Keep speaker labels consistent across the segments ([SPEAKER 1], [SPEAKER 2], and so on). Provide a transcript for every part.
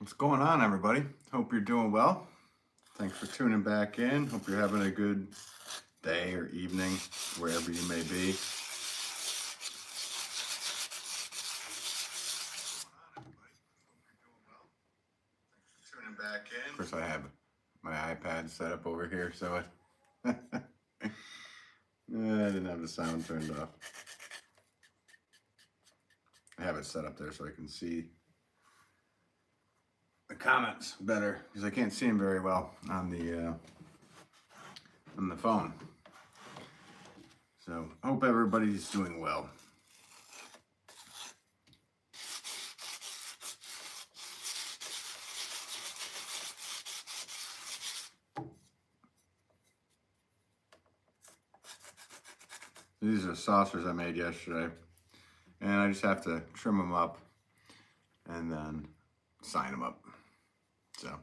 [SPEAKER 1] What's going on, everybody? Hope you're doing well. Thanks for tuning back in. Hope you're having a good day or evening, wherever you may be. Tuning back in. Of course, I have my iPad set up over here, so I didn't have the sound turned off. I have it set up there so I can see the comments better because I can't see them very well on the phone. So hope everybody's doing well. These are saucers I made yesterday, and I just have to trim them up and then sign them up. So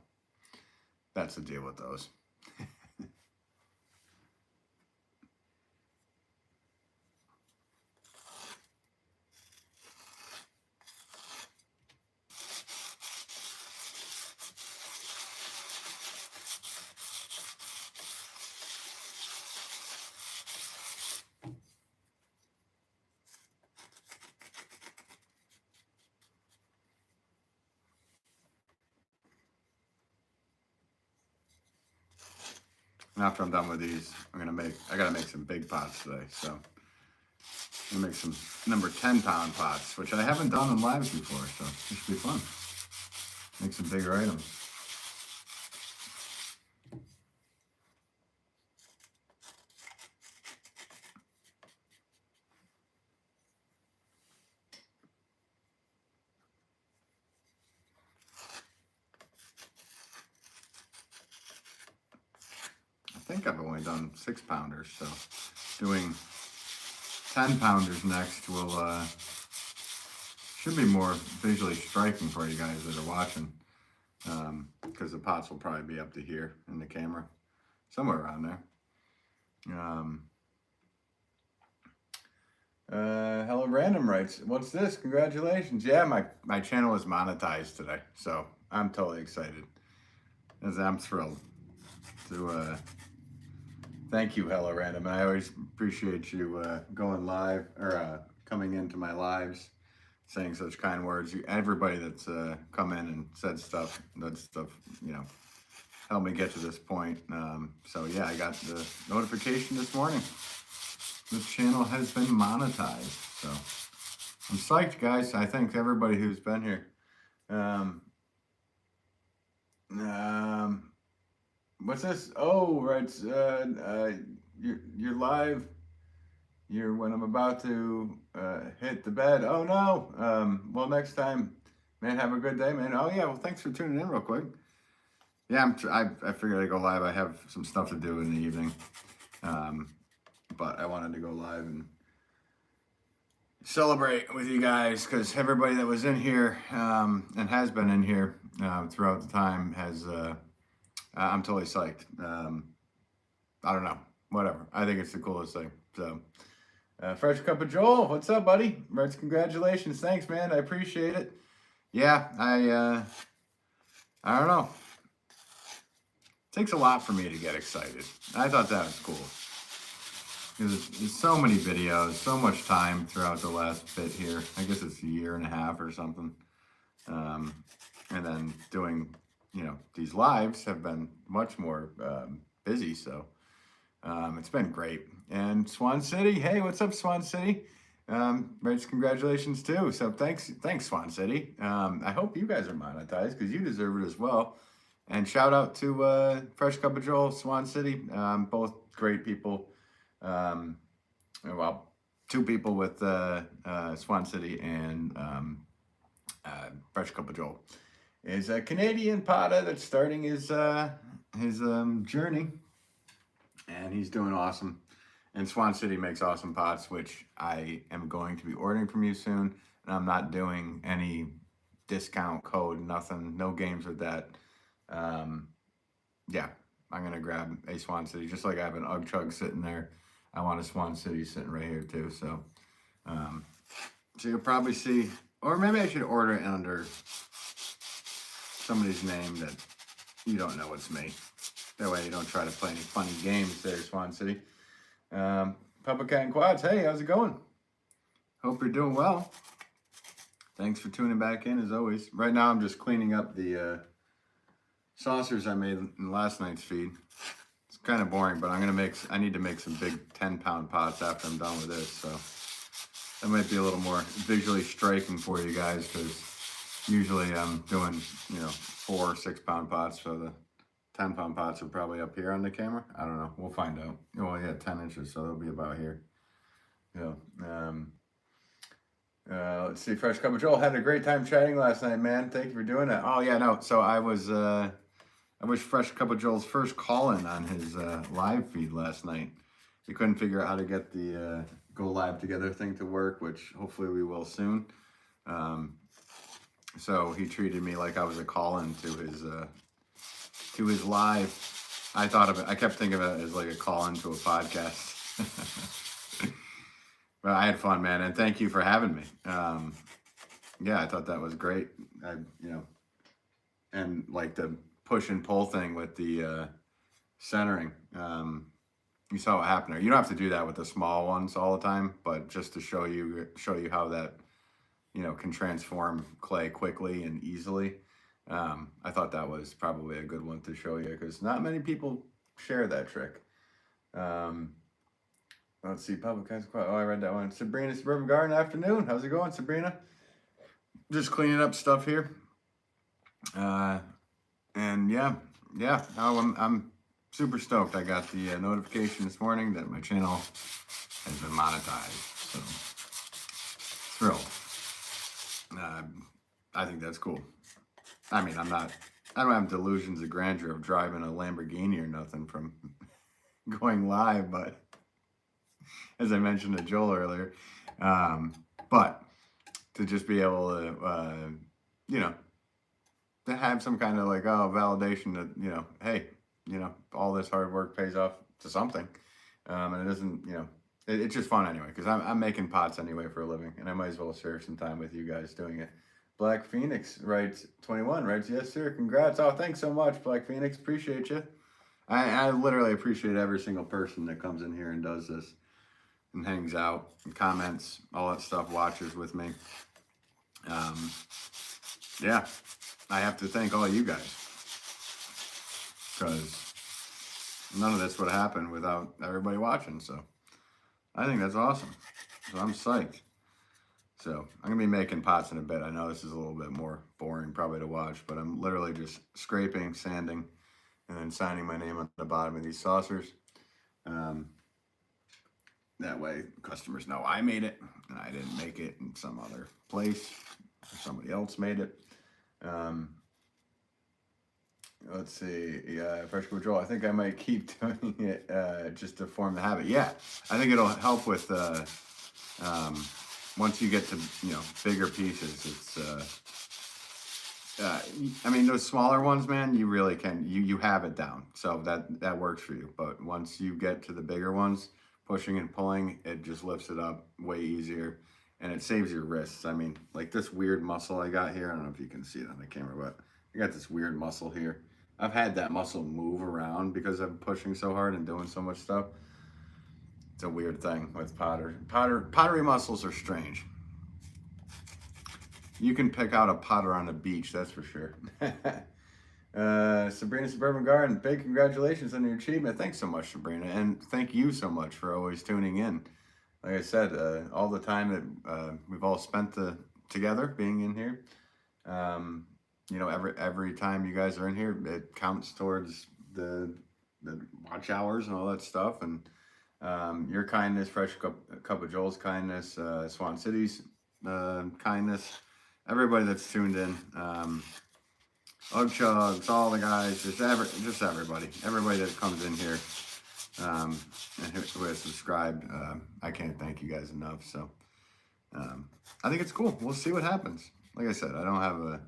[SPEAKER 1] that's the deal with those. And after I'm done with these, I gotta make some big pots today. So I'm gonna make some number 10 pound pots, which I haven't done in lives before. So this should be fun. Make some bigger items. I think I've only done 6 pounders, so doing 10 pounders next will should be more visually striking for you guys that are watching, because the pots will probably be up to here in the camera, somewhere around there. Hello Random writes, what's this? Congratulations. Yeah, my channel is monetized today, so I'm totally excited. As I'm thrilled to thank you, Hello Random. I always appreciate you going live or coming into my lives, saying such kind words. Everybody that's come in and said stuff, that stuff, helped me get to this point. So yeah, I got the notification this morning. This channel has been monetized. So I'm psyched, guys. I thank everybody who's been here. What's this? Oh, right. You're live. You're when I'm about to hit the bed. Oh no. Well, next time, man. Have a good day, man. Oh yeah. Well, thanks for tuning in real quick. Yeah, I figured I'd go live. I have some stuff to do in the evening, but I wanted to go live and celebrate with you guys because everybody that was in here and has been in here throughout the time has. I'm totally psyched. I don't know. Whatever. I think it's the coolest thing. So, Fresh Cup of Joel, what's up, buddy? Reds, congratulations. Thanks, man. I appreciate it. Yeah, I don't know. It takes a lot for me to get excited. I thought that was cool. There's so many videos, so much time throughout the last bit here. I guess it's a year and a half or something. And then doing, these lives have been much more busy. So it's been great. And Swan City, hey, what's up, Swan City? Rich, congratulations too. So thanks, Swan City. I hope you guys are monetized because you deserve it as well. And shout out to Fresh Cup of Joel, Swan City, both great people. Well, 2 people with Swan City and Fresh Cup of Joel. Is a Canadian potter that's starting his journey, and he's doing awesome. And Swan City makes awesome pots, which I am going to be ordering from you soon. And I'm not doing any discount code, nothing, no games with that. Yeah, I'm gonna grab a Swan City, just like I have an Ugg Chug sitting there. I want a Swan City sitting right here too. So, so you'll probably see, or maybe I should order it under somebody's name that you don't know it's me. That way you don't try to play any funny games there, Swan City. Public Cat and Quads, hey, how's it going? Hope you're doing well. Thanks for tuning back in, as always. Right now I'm just cleaning up the saucers I made in last night's feed. It's kind of boring, but I need to make some big 10-pound pots after I'm done with this, so that might be a little more visually striking for you guys, because usually I'm doing, 4 or 6-pound pots, so the 10-pound pots are probably up here on the camera. I don't know. We'll find out. Well, yeah, 10 inches, so they'll be about here. Let's see. Fresh Cup of Joel, had a great time chatting last night, man. Thank you for doing that. Oh, yeah, no. So I wish Fresh Cup of Joel's first call-in on his live feed last night. We couldn't figure out how to get the go live together thing to work, which hopefully we will soon. So he treated me like I was a call-in to his live. I kept thinking of it as like a call-in to a podcast. But I had fun, man, and thank you for having me. Yeah, I thought that was great. And like the push and pull thing with the centering. You saw what happened there. You don't have to do that with the small ones all the time, but just to show you how that can transform clay quickly and easily. I thought that was probably a good one to show you, because not many people share that trick. Let's see, Public House. Oh, I read that one. Sabrina, Suburban Garden afternoon. How's it going, Sabrina? Just cleaning up stuff here. And yeah. I'm super stoked. I got the notification this morning that my channel has been monetized. So thrilled. I think that's cool. I mean, I don't have delusions of grandeur of driving a Lamborghini or nothing from going live, but as I mentioned to Joel earlier, but to just be able to, to have some kind of like, validation that, hey, all this hard work pays off to something. And it doesn't, it's just fun anyway, because I'm making pots anyway for a living, and I might as well share some time with you guys doing it. Black Phoenix writes, 21 writes, yes, sir, congrats. Oh, thanks so much, Black Phoenix. Appreciate you. I literally appreciate every single person that comes in here and does this and hangs out and comments, all that stuff, watches with me. Yeah, I have to thank all you guys, because none of this would happen without everybody watching. So I think that's awesome. So I'm psyched. So I'm going to be making pots in a bit. I know this is a little bit more boring probably to watch, but I'm literally just scraping, sanding, and then signing my name on the bottom of these saucers. That way customers know I made it and I didn't make it in some other place, or somebody else made it. Let's see. Yeah, Fresh Cup of Joel, I think I might keep doing it just to form the habit. Yeah, I think it'll help with once you get to bigger pieces. It's I mean, those smaller ones, man, you really can you have it down, so that works for you. But once you get to the bigger ones, pushing and pulling, it just lifts it up way easier, and it saves your wrists. I mean, like this weird muscle I got here, I don't know if you can see it on the camera, but I got this weird muscle here. I've had that muscle move around because I'm pushing so hard and doing so much stuff. It's a weird thing with pottery muscles are strange. You can pick out a potter on the beach, that's for sure. Sabrina Suburban Garden, big congratulations on your achievement. Thanks so much, Sabrina, and thank you so much for always tuning in. Like I said, all the time that we've all spent together being in here. Every time you guys are in here, it counts towards the watch hours and all that stuff. And your kindness, Fresh Cup of Joel's kindness, Swan City's kindness, everybody that's tuned in, Ug Chugs, all the guys, just everybody that comes in here and who has subscribed. I can't thank you guys enough. So I think it's cool. We'll see what happens. Like I said, I don't have a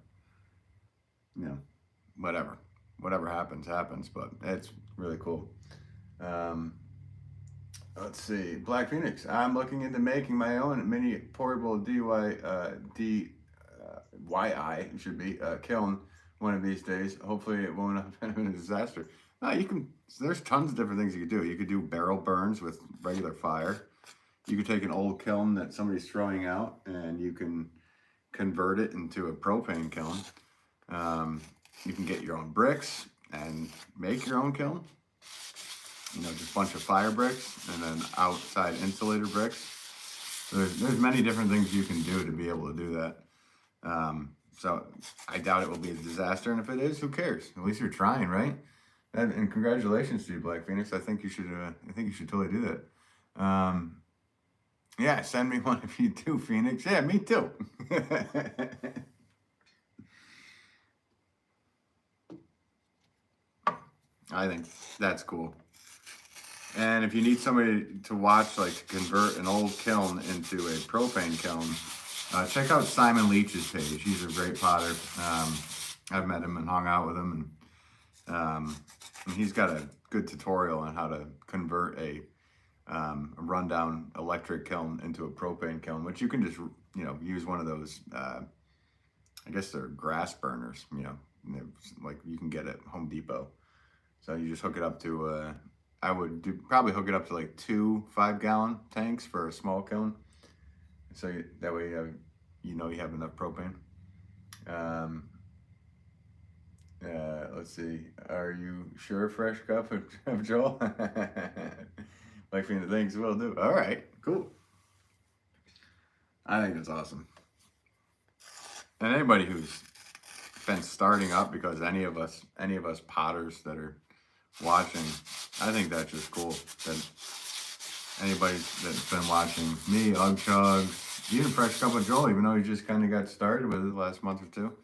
[SPEAKER 1] whatever happens, but it's really cool. Let's see, Black Phoenix. I'm looking into making my own mini portable DIY kiln one of these days. Hopefully it won't have been a disaster. No, you can, there's tons of different things you could do. You could do barrel burns with regular fire. You could take an old kiln that somebody's throwing out and you can convert it into a propane kiln. You can get your own bricks and make your own kiln. You know, just a bunch of fire bricks and then outside insulator bricks. There's many different things you can do to be able to do that. So I doubt it will be a disaster, and if it is, who cares? At least you're trying, right? And congratulations to you, Black Phoenix. I think you should totally do that. Yeah, send me one if you do, Phoenix. Yeah, me too. I think that's cool. And if you need somebody to watch, like to convert an old kiln into a propane kiln, check out Simon Leach's page. He's a great potter. I've met him and hung out with him, and he's got a good tutorial on how to convert a rundown electric kiln into a propane kiln, which you can just, you know, use one of those, I guess they're grass burners, you know, like you can get at Home Depot. So you just hook it up to, I would probably hook it up to like 2 5-gallon tanks for a small kiln. So that way you know you have enough propane. Let's see. Are you sure, Fresh Cup of Joel? Like for the things we'll do. All right, cool. I think that's awesome. And anybody who's been starting up, because any of us potters that are watching, I think that's just cool. That anybody that's been watching me, Ugchug, even Fresh Cup of Joel, even though he just kind of got started with it the last month or two,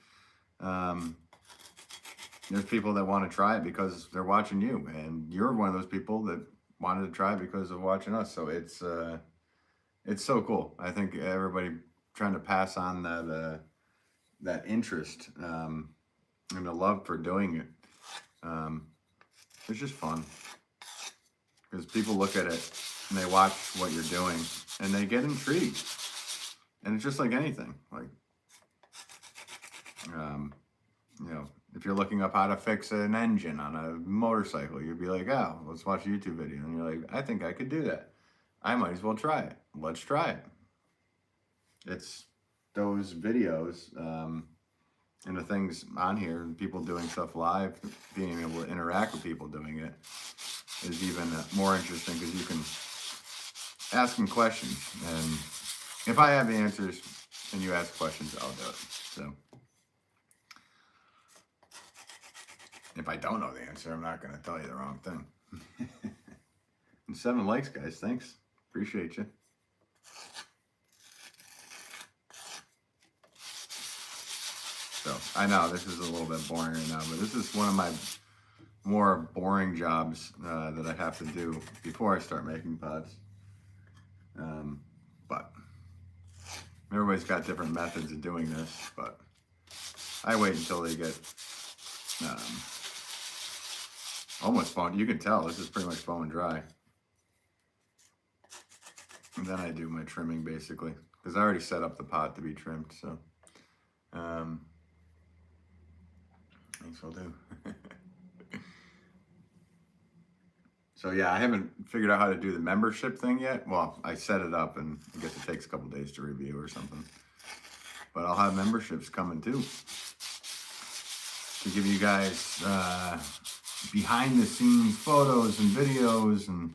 [SPEAKER 1] there's people that want to try it because they're watching you, and you're one of those people that wanted to try it because of watching us. So it's so cool. I think everybody trying to pass on that interest and the love for doing it. It's just fun because people look at it and they watch what you're doing and they get intrigued. And it's just like anything, like, you know, if you're looking up how to fix an engine on a motorcycle, you'd be like, oh, let's watch a YouTube video. And you're like, I think I could do that. I might as well try it. Let's try it. It's those videos and the things on here, and people doing stuff live, being able to interact with people doing it is even more interesting because you can ask them questions. And if I have the answers and you ask questions, I'll do it. So if I don't know the answer, I'm not going to tell you the wrong thing. And 7 likes, guys. Thanks. Appreciate you. So I know this is a little bit boring right now, but this is one of my more boring jobs that I have to do before I start making pots. But everybody's got different methods of doing this, but I wait until they get almost bone. You can tell this is pretty much bone dry. And then I do my trimming basically, because I already set up the pot to be trimmed, so thanks, will do. So yeah, I haven't figured out how to do the membership thing yet. Well, I set it up and I guess it takes a couple days to review or something. But I'll have memberships coming too, to give you guys behind the scenes photos and videos and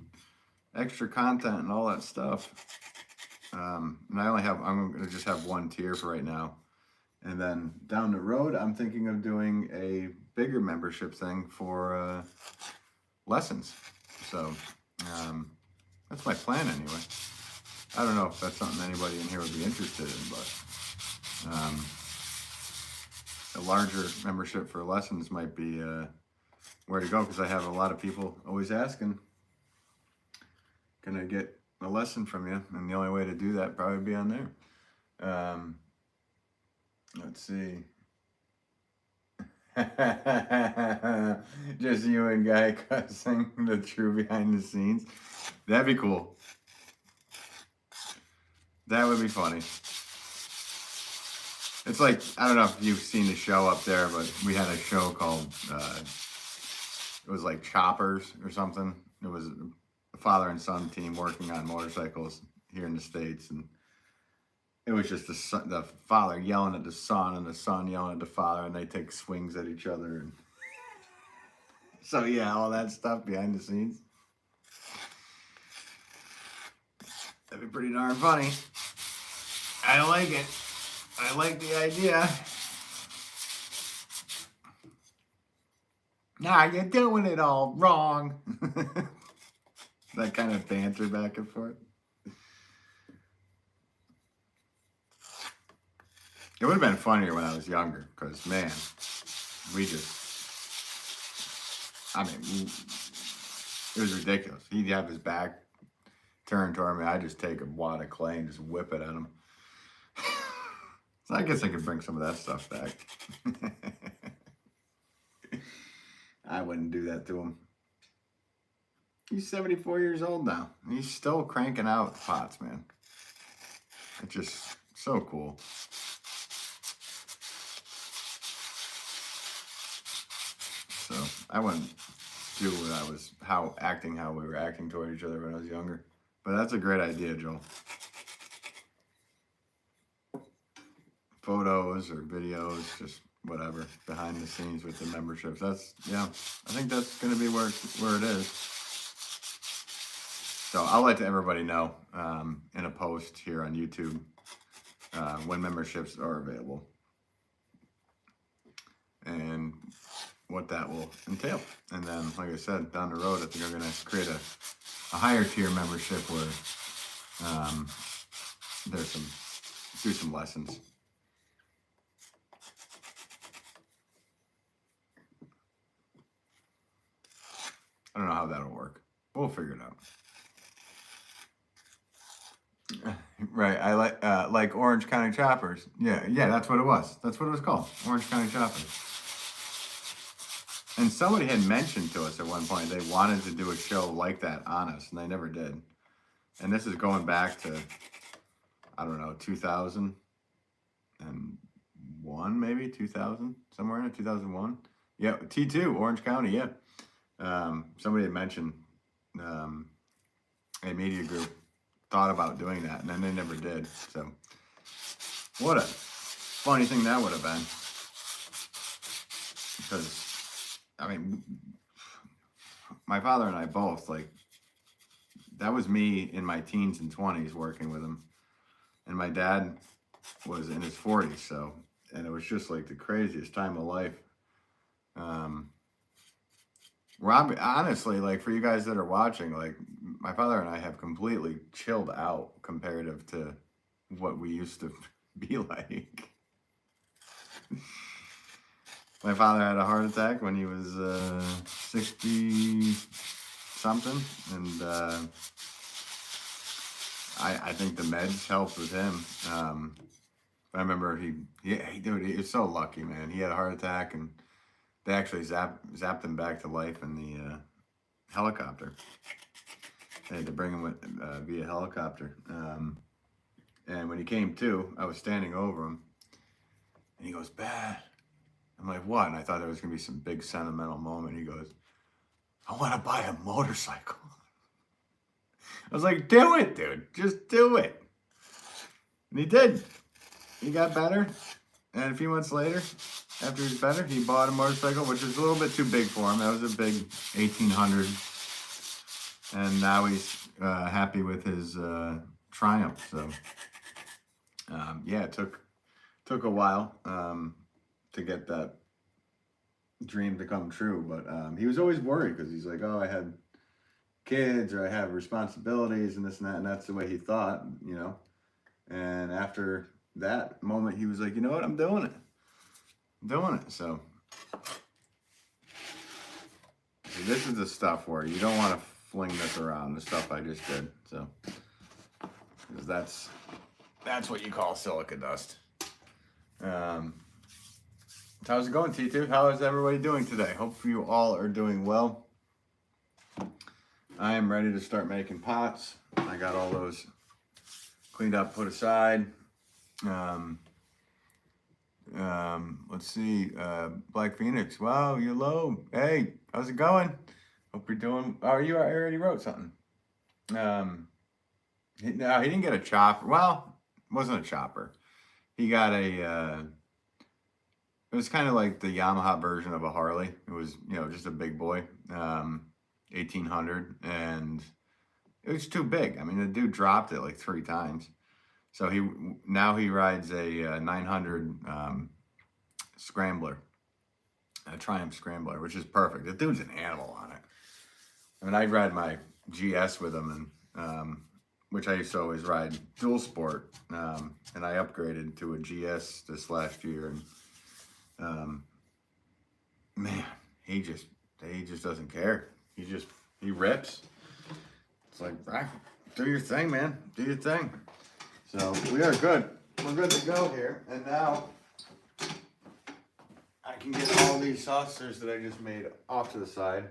[SPEAKER 1] extra content and all that stuff. And I'm gonna just have one tier for right now. And then down the road, I'm thinking of doing a bigger membership thing for lessons. So that's my plan anyway. I don't know if that's something anybody in here would be interested in, but a larger membership for lessons might be where to go, because I have a lot of people always asking, can I get a lesson from you? And the only way to do that probably be on there. Let's see. Just you and Guy cussing the true behind the scenes. That'd be cool. That would be funny. It's like, I don't know if you've seen the show up there, but we had a show called, it was like Choppers or something. It was a father and son team working on motorcycles here in the States. And it was just the father yelling at the son and the son yelling at the father, and they take swings at each other. And so, yeah, all that stuff behind the scenes. That'd be pretty darn funny. I like it. I like the idea. Nah, you're doing it all wrong. That kind of banter back and forth. It would have been funnier when I was younger, because, man, it was ridiculous. He'd have his back turned toward me. I'd just take a wad of clay and just whip it at him. So I guess I could bring some of that stuff back. I wouldn't do that to him. He's 74 years old now. And he's still cranking out pots, man. It's just so cool. So I wouldn't do how we were acting toward each other when I was younger. But that's a great idea, Joel. Photos or videos, just whatever, behind the scenes with the memberships. I think that's going to be where it is. So I'll let everybody know in a post here on YouTube when memberships are available and what that will entail. And then, like I said, down the road, I think I'm going to create a higher tier membership where do some lessons. I don't know how that'll work. We'll figure it out. Right, I like Orange County Choppers. Yeah, that's what it was. That's what it was called, Orange County Choppers. And somebody had mentioned to us at one point they wanted to do a show like that on us, and they never did. And this is going back to, I don't know, 2001, maybe 2000, somewhere in 2001. Yeah, T2, Orange County. Yeah. Somebody had mentioned a media group thought about doing that, and then they never did. So what a funny thing that would have been. Because, I mean, my father and I both, like, that was me in my teens and 20s working with him. And my dad was in his 40s, so, and it was just like the craziest time of life. Rob, honestly, like, for you guys that are watching, like, my father and I have completely chilled out comparative to what we used to be like. My father had a heart attack when he was 60-something, and I think the meds helped with him. I remember he was so lucky, man. He had a heart attack, and they actually zapped him back to life in the helicopter. They had to bring him via helicopter. And when he came to, I was standing over him, and he goes, "Bad." I'm like, "What?" And I thought there was going to be some big sentimental moment. He goes, "I want to buy a motorcycle." I was like, "Do it, dude. Just do it." And he did. He got better. And a few months later, after he was better, he bought a motorcycle, which was a little bit too big for him. That was a big 1800. And now he's happy with his Triumph. So, it took a while to get that dream to come true. But he was always worried because he's like, "Oh, I had kids, or I have responsibilities and this and that." And that's the way he thought, you know. And after that moment, he was like, "You know what? I'm doing it. So this is the stuff where you don't want to fling this around, the stuff I just did. So, because that's what you call silica dust. How's it going, T2? How is everybody doing today? Hope you all are doing well. I am ready to start making pots. I got all those cleaned up, put aside. Let's see. Black Phoenix. Wow, you're low. Hey, how's it going? Hope you're doing. Oh, you already wrote something. Um, no, he didn't get a chopper. Well, it wasn't a chopper. He got a. It was kind of like the Yamaha version of a Harley. It was, just a big boy, 1800, and it was too big. I mean, the dude dropped it like 3 times. So he rides a 900 Scrambler, a Triumph Scrambler, which is perfect. The dude's an animal on it. I mean, I ride my GS with him, and which I used to always ride dual sport, and I upgraded to a GS this last year, and man, he just doesn't care. He rips. It's like, do your thing, man. Do your thing. So we are good. We're good to go here. And now I can get all these saucers that I just made off to the side.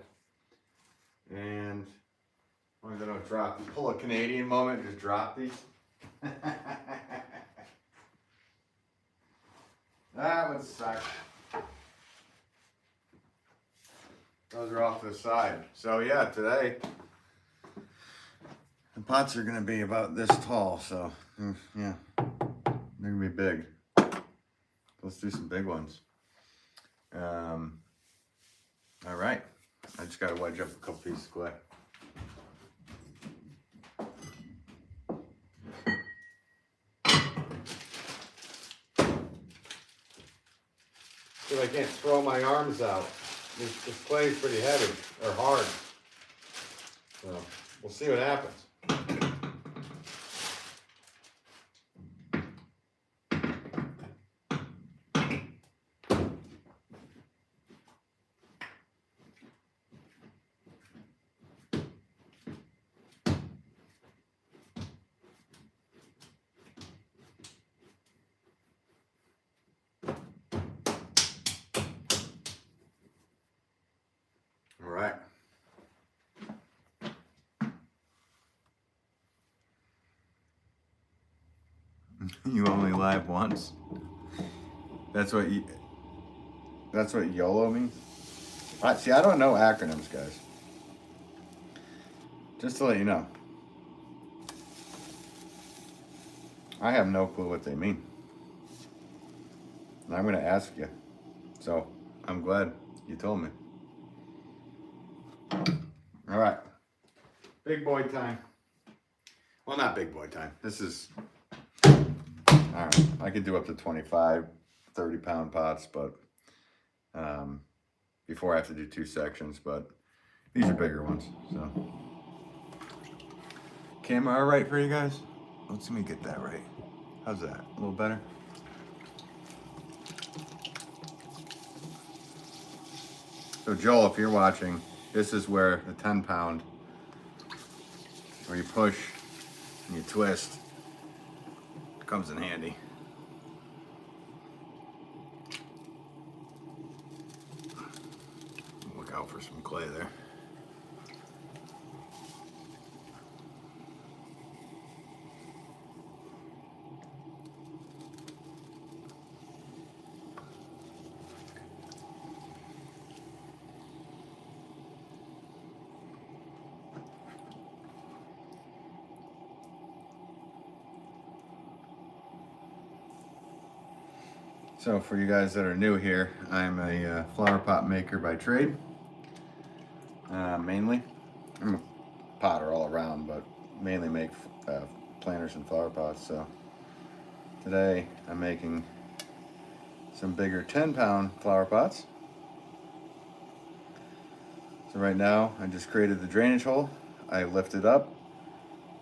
[SPEAKER 1] And as long as I don't drop, pull a Canadian moment, just drop these. That would suck. Those are off to the side. So yeah, today the pots are gonna be about this tall. So yeah, they're gonna be big. Let's do some big ones. All right, I just gotta wedge up a couple pieces of clay. So I can't throw my arms out. This clay is pretty heavy, or hard. So we'll see what happens. All right. You only live once. That's what YOLO means. See, I don't know acronyms, guys. Just to let you know. I have no clue what they mean. And I'm going to ask you. So, I'm glad you told me. All right. Big boy time. Well, not big boy time. This is... All right. I could do up to 25, 30-pound pots, but... before I have to do 2 sections, but these are bigger ones, so. Camera all right for you guys? Let's me get that right. How's that? A little better? So Joel, if you're watching, this is where the 10-pound, where you push and you twist, comes in handy. Look out for some clay there. So for you guys that are new here, I'm a flower pot maker by trade, mainly. I'm a potter all around, but mainly make planters and flower pots. So today I'm making some bigger 10-pound flower pots. So right now I just created the drainage hole. I lifted up,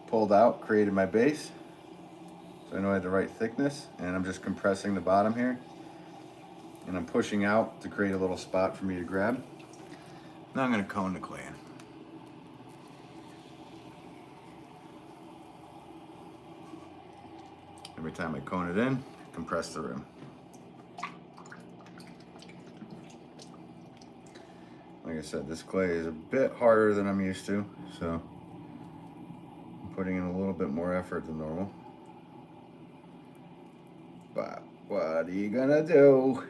[SPEAKER 1] pulled out, created my base. So I know I had the right thickness, and I'm just compressing the bottom here. And I'm pushing out to create a little spot for me to grab. Now I'm gonna cone the clay in. Every time I cone it in, compress the rim. Like I said, this clay is a bit harder than I'm used to, so I'm putting in a little bit more effort than normal. But What are you gonna do?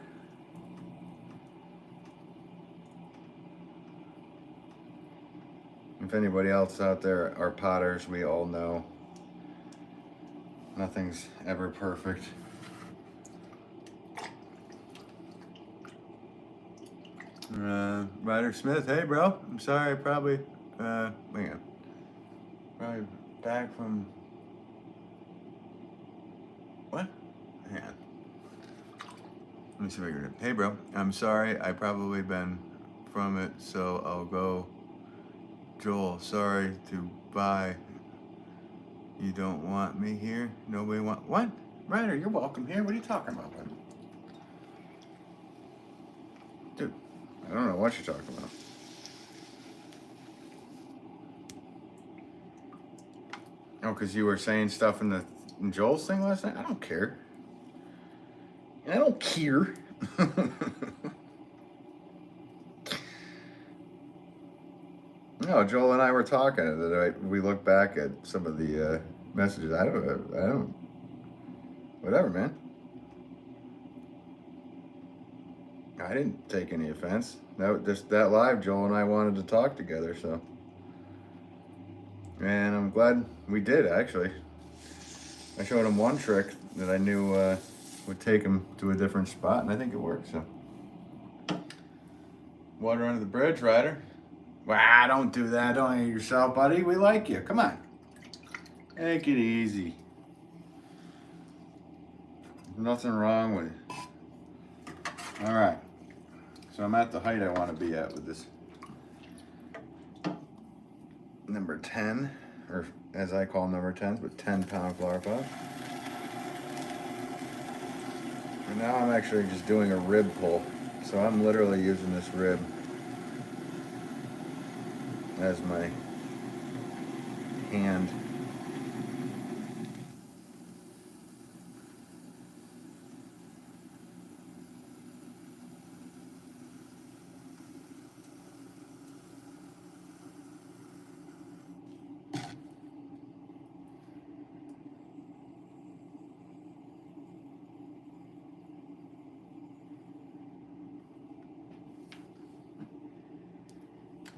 [SPEAKER 1] If anybody else out there are potters, we all know nothing's ever perfect. Ryder Smith, hey bro, I'm sorry, I probably, probably back from, what? Hang on. Let me see if I can, hey bro, I'm sorry, I probably been from it, so I'll go. Joel, sorry to buy. You don't want me here? Nobody want, what? Ryder, you're welcome here, what are you talking about, bud? Dude, I don't know what you're talking about. Oh, because you were saying stuff in Joel's thing last night? I don't care. I don't care. No, Joel and I were talking. We look back at some of the messages. I don't. Whatever, man. I didn't take any offense. That live, Joel and I wanted to talk together, so. And I'm glad we did, actually. I showed him one trick that I knew would take him to a different spot, and I think it worked, so. Water under the bridge, Ryder. Wow, don't do that. Don't hate yourself, buddy. We like you. Come on. Take it easy. Nothing wrong with it. All right. So I'm at the height I want to be at with this number 10, or as I call number 10s, but 10-pound flower pot. And now I'm actually just doing a rib pull. So I'm literally using this rib as my hand.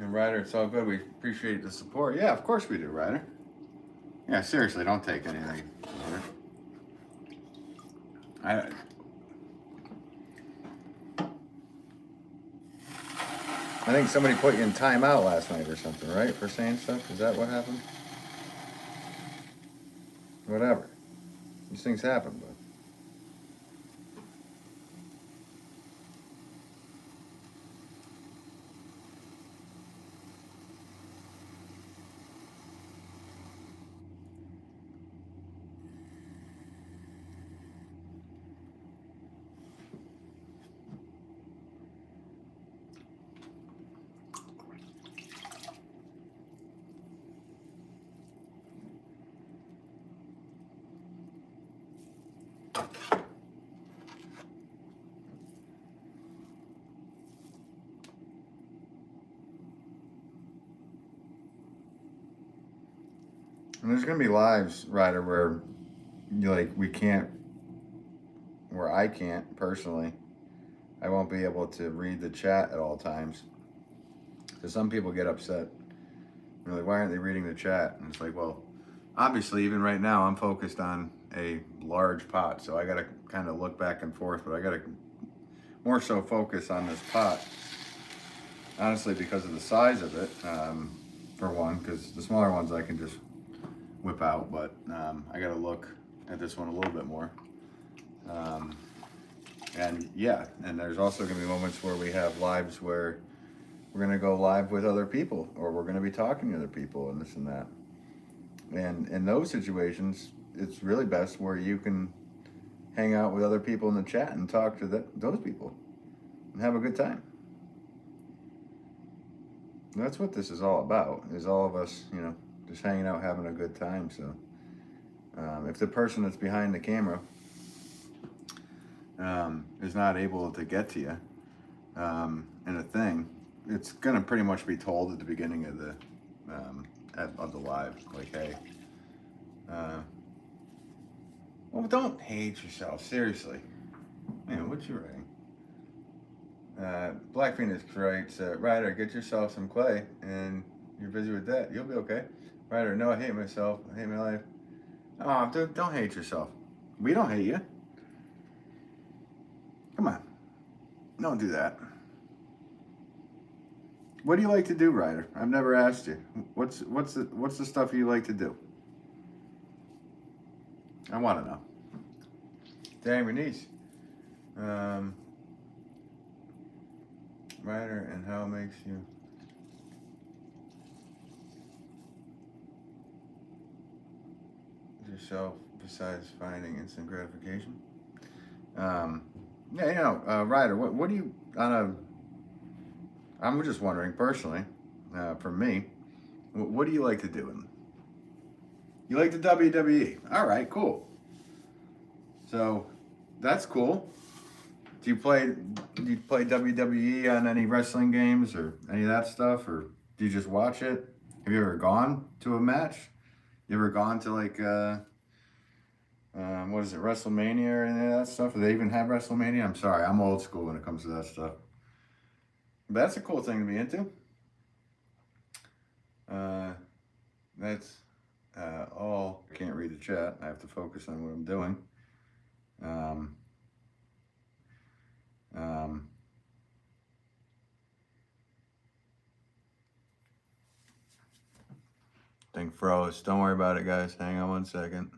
[SPEAKER 1] And Ryder, it's all good. We appreciate the support. Yeah, of course we do, Ryder. Yeah, seriously, don't take anything. I think somebody put you in timeout last night or something, right? For saying stuff? Is that what happened? Whatever. These things happen, but. And there's gonna be lives, Ryder, where where I can't personally. I won't be able to read the chat at all times. Because some people get upset. They're like, why aren't they reading the chat? And it's like, well, obviously, even right now, I'm focused on a large pot. So I gotta kind of look back and forth, but I gotta more so focus on this pot. Honestly, because of the size of it, for one, because the smaller ones I can just whip out, but I gotta look at this one a little bit more. And yeah, and there's also gonna be moments where we have lives where we're gonna go live with other people, or we're gonna be talking to other people and this and that. And in those situations, it's really best where you can hang out with other people in the chat and talk to those people and have a good time. And that's what this is all about, is all of us, just hanging out, having a good time. So if the person that's behind the camera is not able to get to you in a thing, it's gonna pretty much be told at the beginning of the live, like, hey, well, don't hate yourself, seriously. Man, what you writing? Black Phoenix writes, Ryder, get yourself some clay and you're busy with that. You'll be okay. Ryder, no, I hate myself. I hate my life. Oh, dude, don't hate yourself. We don't hate you. Come on. Don't do that. What do you like to do, Ryder? I've never asked you. What's the stuff you like to do? I want to know. Dang, your niece. Ryder, and how it makes you yourself besides finding instant gratification. Yeah, you know, Ryder, what do you I'm just wondering personally, for me, what do you like to do? You like the WWE? All right, cool. So that's cool. Do you play WWE on any wrestling games or any of that stuff, or do you just watch it? Have you ever gone to a match? You ever gone to like what is it, WrestleMania or any of that stuff? Do they even have WrestleMania? I'm sorry, I'm old school when it comes to that stuff. But that's a cool thing to be into. That's all. I can't read the chat. I have to focus on what I'm doing. Thing froze. Don't worry about it, guys. Hang on one second.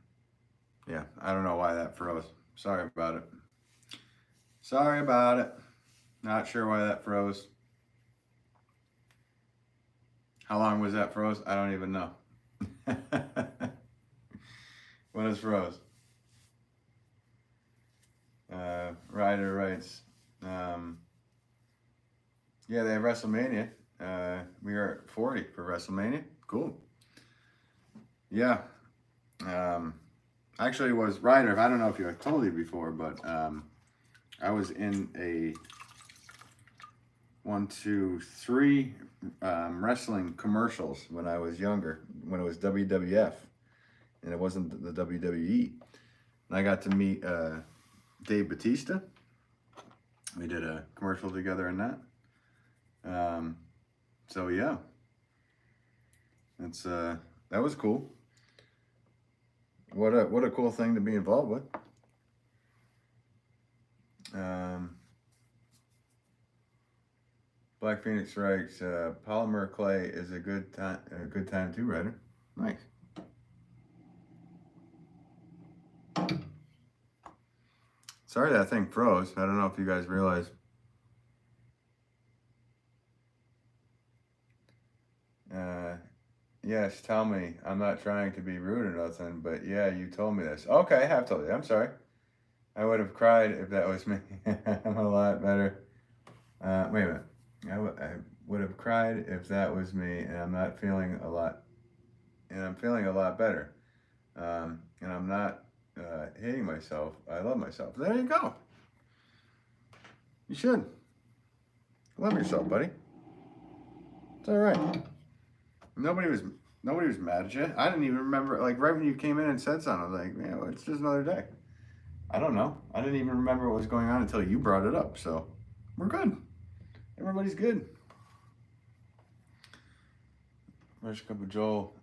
[SPEAKER 1] Yeah, I don't know why that froze. Sorry about it. Sorry about it. Not sure why that froze. How long was that froze? I don't even know. When is froze? Ryder writes, yeah, they have WrestleMania. We are at 40 for WrestleMania. Cool. Yeah. Actually, it was Ryder. I don't know if I've told you before, but I was in a 1, 2, 3 wrestling commercials when I was younger, when it was WWF, and it wasn't the WWE. And I got to meet Dave Bautista. We did a commercial together in that. So yeah, it's that was cool. What a cool thing to be involved with. Black Phoenix writes, polymer clay is a good time too, Ryder. Nice. Sorry that thing froze. I don't know if you guys realize. Yes, tell me. I'm not trying to be rude or nothing, but yeah, you told me this. Okay, I have told you. I'm sorry. I would have cried if that was me. I'm a lot better. Wait a minute. I would have cried if that was me, and I'm not feeling a lot. And I'm feeling a lot better. And I'm not hating myself. I love myself. There you go. You should. Love yourself, buddy. It's all right. Nobody was mad at you. I didn't even remember, like, right when you came in and said something, I was like, man, well, it's just another day. I don't know. I didn't even remember what was going on until you brought it up. So we're good. Everybody's good. Fresh cup of Joel.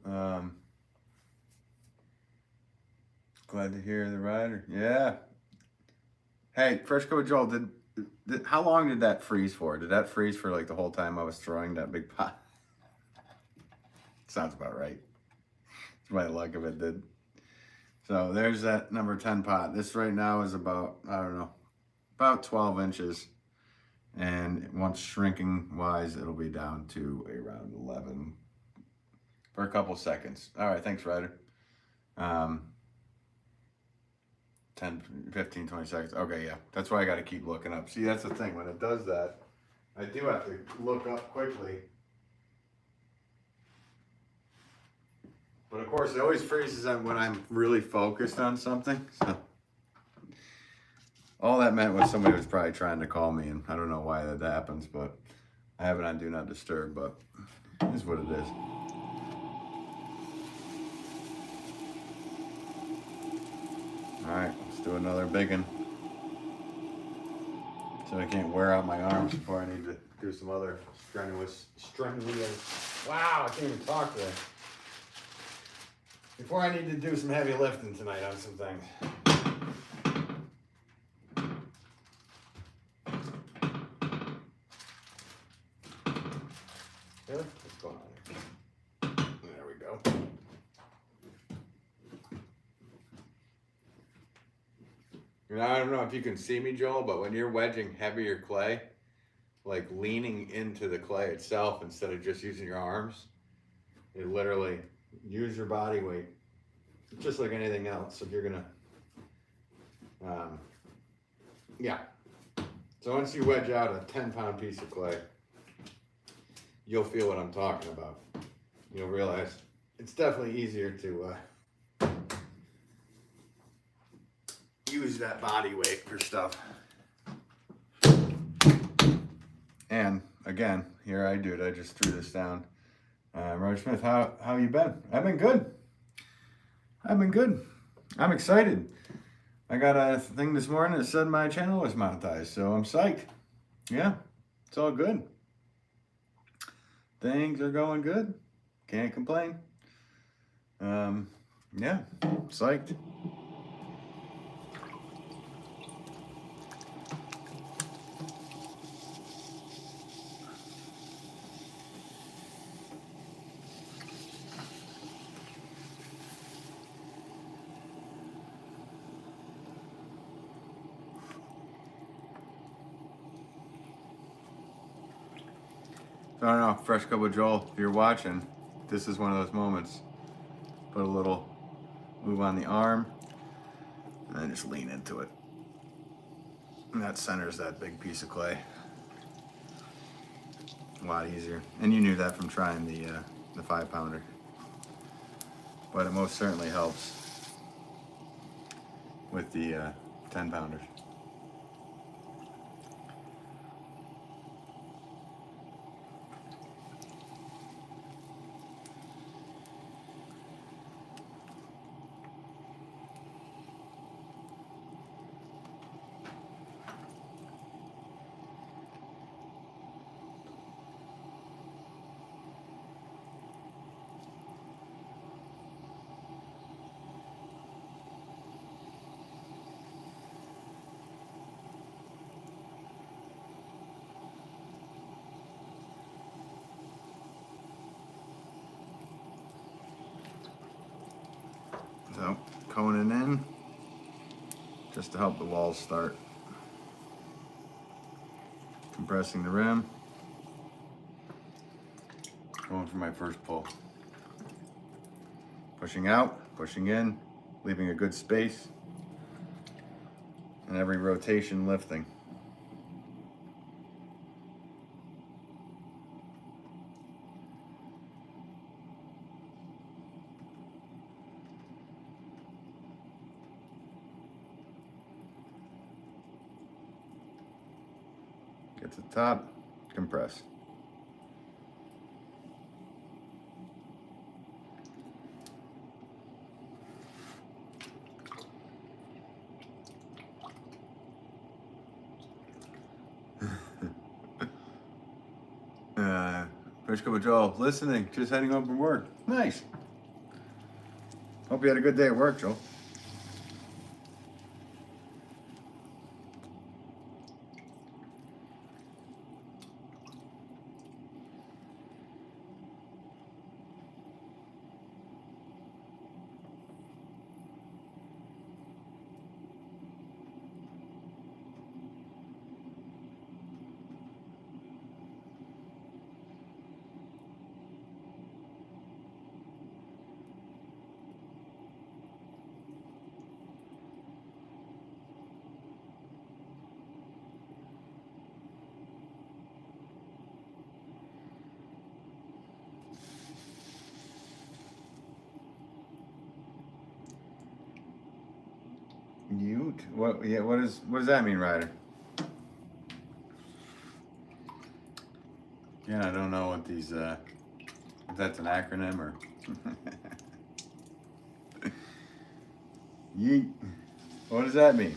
[SPEAKER 1] Glad to hear the Ryder. Yeah. Hey, fresh cup of Joel, how long did that freeze for? Did that freeze for like the whole time I was throwing that big pot? Sounds about right. It's my luck if it did. So there's that number 10 pot. This right now is about, I don't know, about 12 inches. And once shrinking wise, it'll be down to around 11 for a couple seconds. All right, thanks, Ryder. 10, 15, 20 seconds. Okay, yeah. That's why I got to keep looking up. See, that's the thing. When it does that, I do have to look up quickly. But of course, it always freezes when I'm really focused on something. So all that meant was somebody was probably trying to call me, and I don't know why that happens, but I have it on Do Not Disturb, but it is what it is. All right, let's do another big one. so I can't wear out my arms before I need to do some other strenuous, wow, I can't even talk today. Before I need to do some heavy lifting tonight on some things. Really? What's going on here? There we go. Now, I don't know if you can see me, Joel, but when you're wedging heavier clay, like leaning into the clay itself instead of just using your arms, it literally use your body weight, just like anything else. If you're gonna, yeah. So once you wedge out a 10-pound piece of clay, you'll feel what I'm talking about. You'll realize it's definitely easier to use that body weight for stuff. And again, here I do it. I just threw this down. Roger Smith, how you been? I've been good. I'm excited. I got a thing this morning that said my channel was monetized, so I'm psyched. Yeah, it's all good. Things are going good. Can't complain. Yeah, psyched. So I don't know, Fresh Cup with Joel, if you're watching, this is one of those moments. Put a little move on the arm, and then just lean into it. And that centers that big piece of clay. A lot easier. And you knew that from trying the 5-pounder. But it most certainly helps with the 10-pounders. So, coning in, just to help the walls start. Compressing the rim. Going for my first pull. Pushing out, pushing in, leaving a good space. And every rotation lifting. Get to the top, compress. Fresh Cup with Joel, listening, just heading home from work. Nice. Hope you had a good day at work, Joel. What? Yeah. What does that mean, Ryder? Yeah, I don't know what these. If that's an acronym or. Yeet. What does that mean?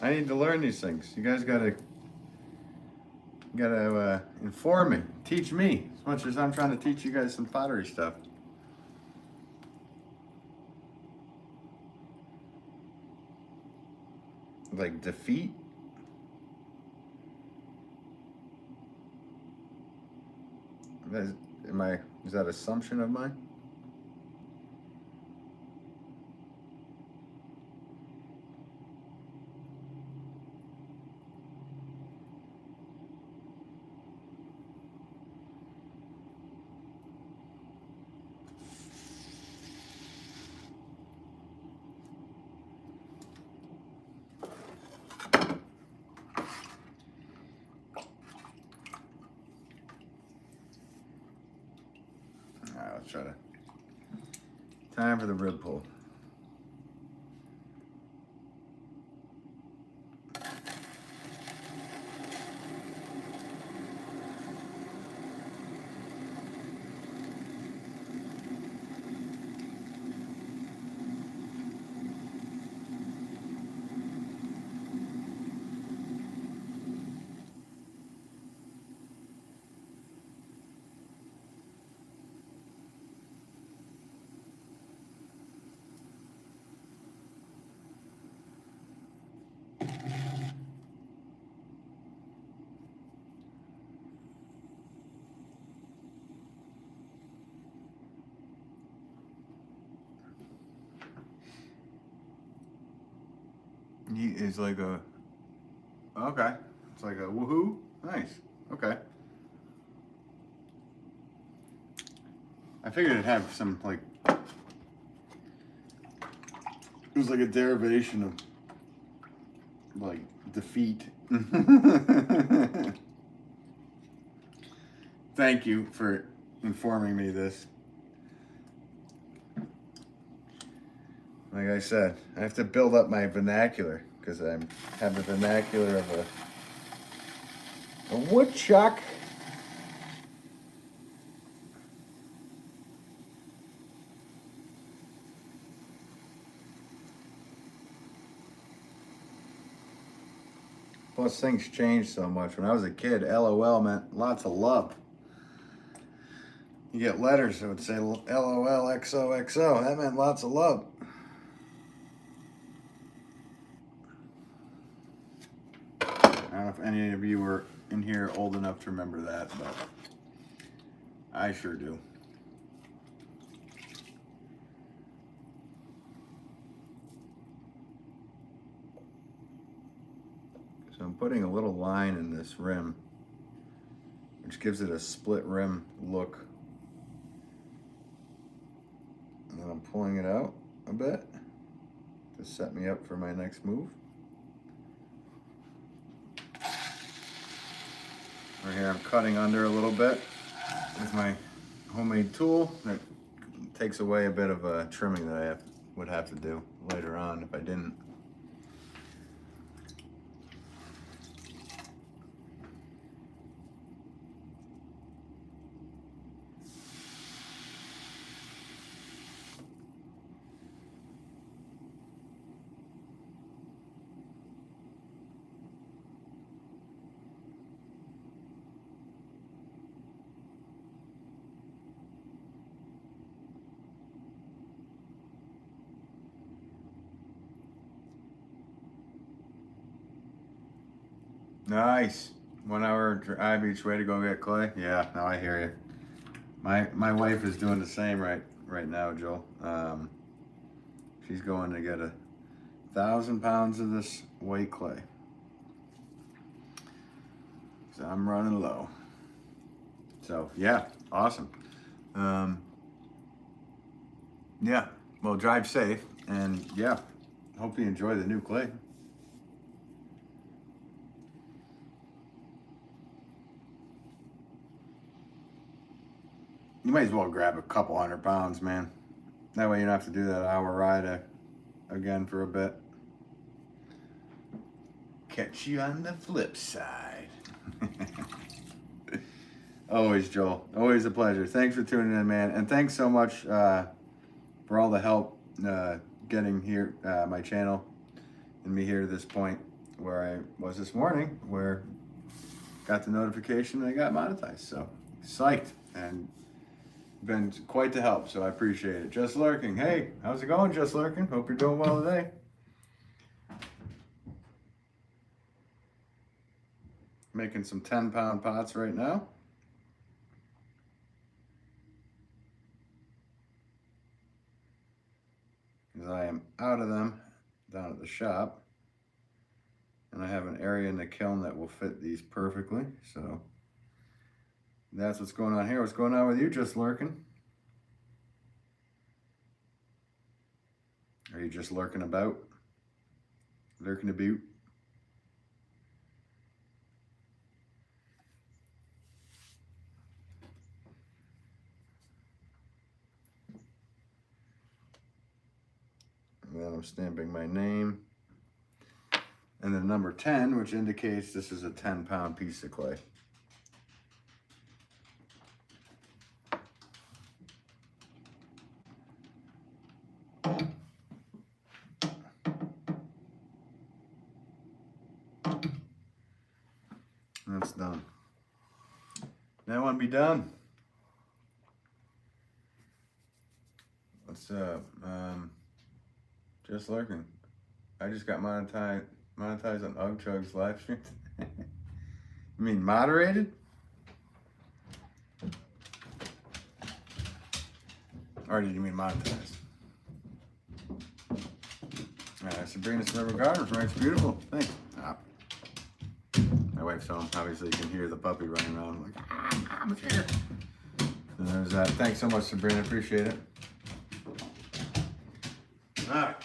[SPEAKER 1] I need to learn these things. You guys gotta You gotta inform me, teach me, as much as I'm trying to teach you guys some pottery stuff. Like defeat. Is that assumption of mine? Alright, let's try to. Time for the rib pull. He is like a. Okay. It's like a woohoo. Nice. Okay. I figured it'd have some like. It was like a derivation of like defeat. Thank you for informing me this. Like I said, I have to build up my vernacular because I have the vernacular of a woodchuck. Plus, things change so much. When I was a kid, LOL meant lots of love. You get letters that would say LOL XOXO. That meant lots of love. I don't know if any of you were in here old enough to remember that, but I sure do. So I'm putting a little line in this rim, which gives it a split rim look. And then I'm pulling it out a bit to set me up for my next move. Right here I'm cutting under a little bit with my homemade tool. That takes away a bit of trimming that I would have to do later on if I didn't. Nice. 1 hour drive each way to go get clay. Yeah, now I hear you. My wife is doing the same right now, Joel. She's going to get 1,000 pounds of this white clay. So I'm running low. So yeah, awesome. Yeah, well, drive safe, and yeah, hope you enjoy the new clay. You might as well grab a couple 100 pounds, man. That way you don't have to do that hour ride again for a bit. Catch you on the flip side. Always, Joel. Always a pleasure. Thanks for tuning in, man. And thanks so much for all the help getting here, my channel, and me here to this point where I was this morning, where got the notification and I got monetized. So psyched and been quite the help. So I appreciate it. Just Lurking. Hey, how's it going, Just Lurking? Hope you're doing well today. Making some 10-pound pots right now. Because I am out of them down at the shop. And I have an area in the kiln that will fit these perfectly. So that's what's going on here. What's going on with you, Just Lurking? Are you just lurking about? Lurking about? And then I'm stamping my name. And then number 10, which indicates this is a 10-pound piece of clay. That's done. Now I want to be done. What's up? Just Lurking. I just got monetized on Ugchug's live stream. You mean moderated? Or did you mean monetized? Sabrina's River Gardens writes beautiful. Thanks. My wife's home. Obviously, you can hear the puppy running around. I'm like, I'm here. And there's that. Thanks so much, Sabrina. Appreciate it. All right.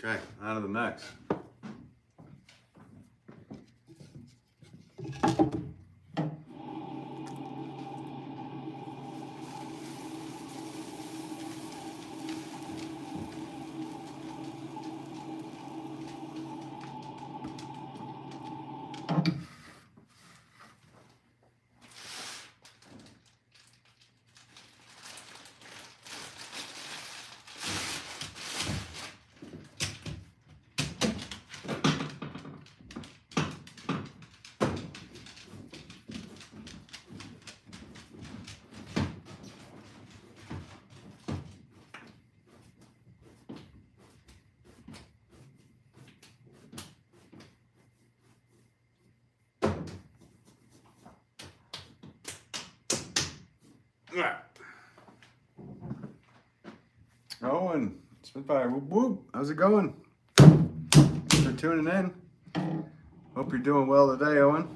[SPEAKER 1] Okay, on to the next. Owen, Spitfire, whoop whoop. How's it going? Thanks for tuning in. Hope you're doing well today, Owen.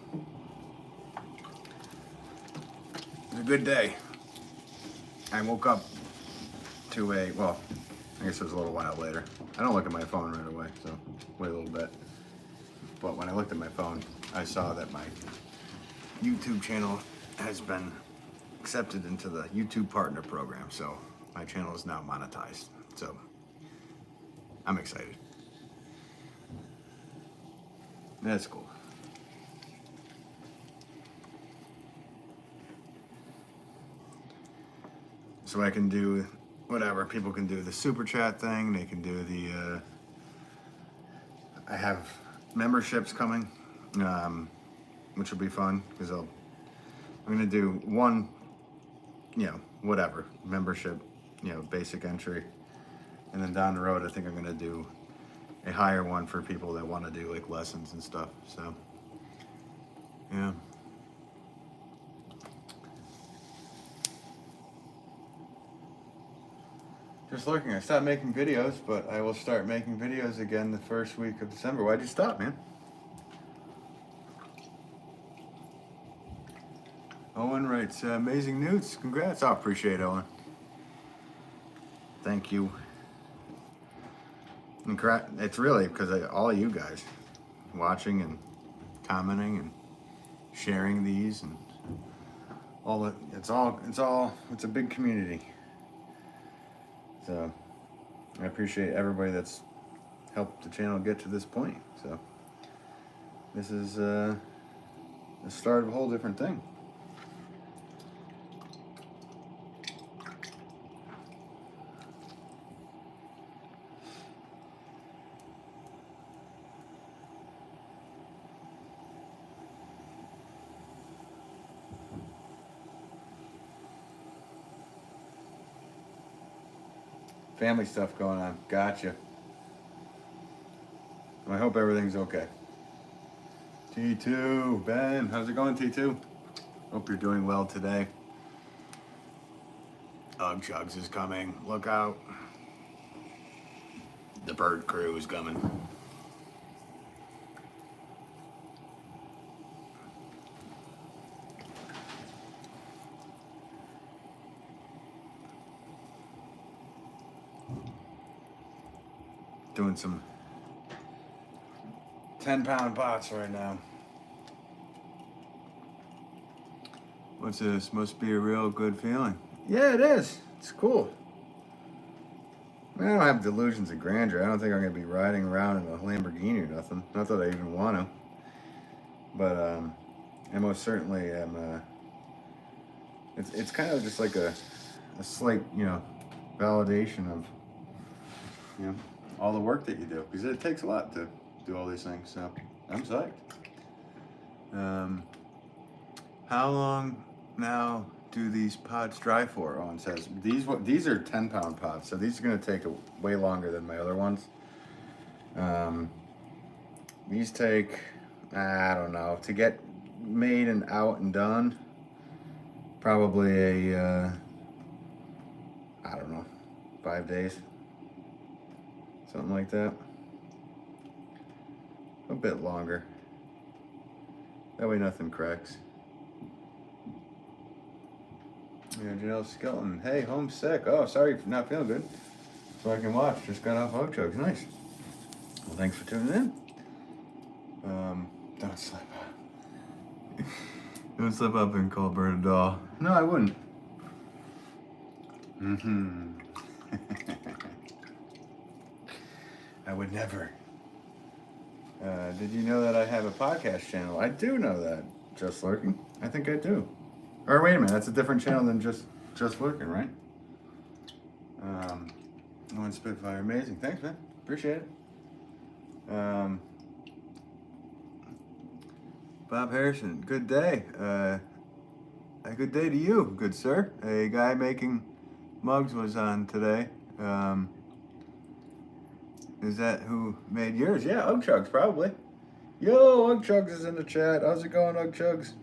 [SPEAKER 1] It was a good day. I woke up to well, I guess it was a little while later. I don't look at my phone right away, so wait a little bit. But when I looked at my phone, I saw that my YouTube channel has been accepted into the YouTube Partner Program, so my channel is now monetized. So I'm excited. That's cool. So I can do whatever. People can do the super chat thing. They can do the, I have memberships coming, which will be fun because I'm going to do one, whatever, membership, basic entry. And then down the road, I think I'm going to do a higher one for people that want to do like lessons and stuff. So, yeah. Just Lurking. I stopped making videos, but I will start making videos again the first week of December. Why'd you stop, man? Owen writes, amazing news. Congrats. I appreciate it, Owen. Thank you. And it's really because of all of you guys watching and commenting and sharing these and all that. It's a big community. So I appreciate everybody that's helped the channel get to this point. So this is the start of a whole different thing. Family stuff going on. Gotcha. I hope everything's okay. T2, Ben, how's it going, T2? Hope you're doing well today. Chugs is coming. Look out. The bird crew is coming. Doing some 10-pound pots right now. What's this? Must be a real good feeling. Yeah, it is. It's cool. I mean, I don't have delusions of grandeur. I don't think I'm going to be riding around in a Lamborghini or nothing. Not that I even want to. But I most certainly am. It's kind of just like a slight, validation of, all the work that you do. Because it takes a lot to do all these things. So I'm psyched. How long now do these pots dry for? Owen says these are 10-pound pots, so these are going to take way longer than my other ones. These take, I don't know, to get made and out and done, probably I don't know, 5 days, something like that. A bit longer. That way nothing cracks. Yeah, Janelle Skelton. Hey, homesick. Oh, sorry for not feeling good. So I can watch. Just got off Oak Chugs. Nice. Well, thanks for tuning in. Don't slip up. Don't slip up and call Bird a doll. No, I wouldn't. I would never. Did you know that I have a podcast channel? I do know that. Just Lurking. I think I do. Or wait a minute, that's a different channel than just Lurking, right? One Spitfire, amazing. Thanks, man. Appreciate it. Bob Harrison, good day. A good day to you, good sir. A guy making mugs was on today. Is that who made yours? Yeah, Ugg Chugs, probably. Yo, Ugg Chugs is in the chat. How's it going, Ugg Chugs?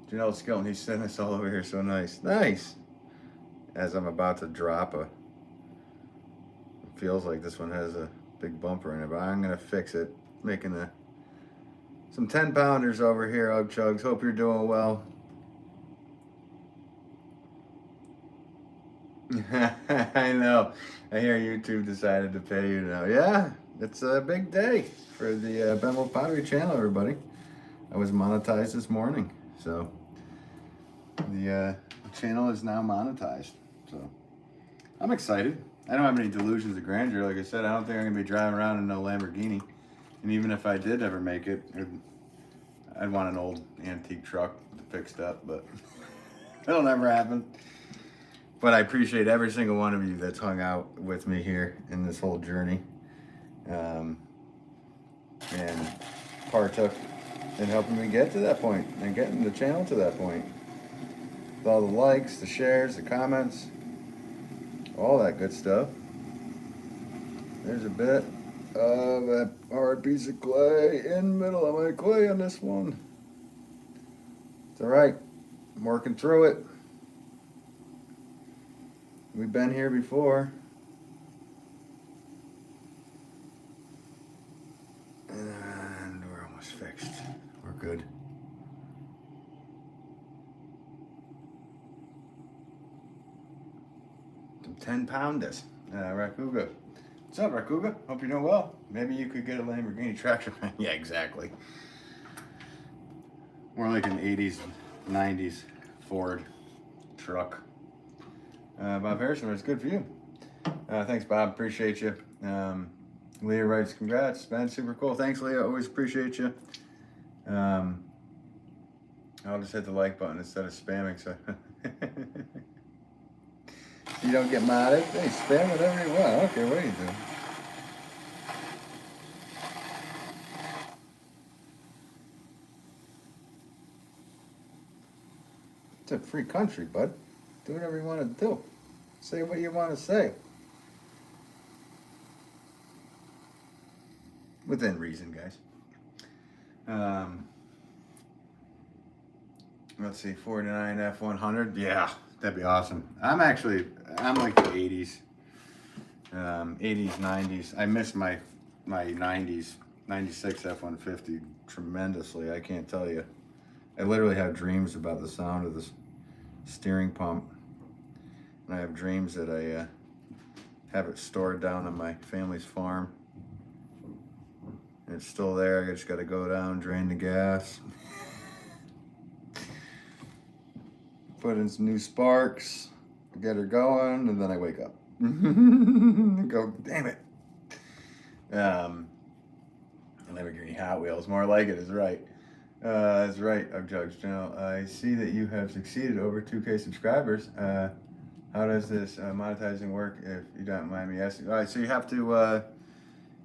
[SPEAKER 1] Janelle Skilton, he's sending us all over here so nice. Nice! As I'm about to drop it feels like this one has a big bumper in it, but I'm going to fix it. Making some 10-pounders over here, Ugg Chugs. Hope you're doing well. I know. I hear YouTube decided to pay you now. Yeah, it's a big day for the Ben Wolff Pottery channel, everybody. I was monetized this morning, so the channel is now monetized. So I'm excited. I don't have any delusions of grandeur. Like I said, I don't think I'm going to be driving around in no Lamborghini. And even if I did ever make it, I'd want an old antique truck fixed up, but it'll never happen. But I appreciate every single one of you that's hung out with me here in this whole journey, and partook in helping me get to that point and getting the channel to that point. With all the likes, the shares, the comments, all that good stuff. There's a bit of a hard piece of clay in the middle of my clay on this one. It's all right. I'm working through it. We've been here before. And we're almost fixed. We're good. Some 10-pounders. Rakuga. What's up, Rakuga? Hope you're doing well. Maybe you could get a Lamborghini tractor. Yeah, exactly. More like an 80s, 90s Ford truck. Bob Harrison, it's good for you. Thanks, Bob. Appreciate you. Leah writes, congrats, man. Super cool. Thanks, Leah. Always appreciate you. I'll just hit the like button instead of spamming, so you don't get modded. Hey, spam whatever you want. I don't care what you do. It's a free country, bud. Do whatever you want to do. Say what you want to say. Within reason, guys. Let's see, 49 F100. Yeah, that'd be awesome. I'm like the 80s. 80s, 90s. I miss my 90s, 96 F-150 tremendously. I can't tell you. I literally have dreams about the sound of this steering pump. And I have dreams that I have it stored down on my family's farm. And it's still there. I just got to go down, drain the gas, put in some new sparks, get her going, and then I wake up. Go, damn it. Lamborghini Hot Wheels, more like it is right. That's right, I've judged. Now, I see that you have succeeded over 2K subscribers. How does this monetizing work, if you don't mind me asking? All right, so you have to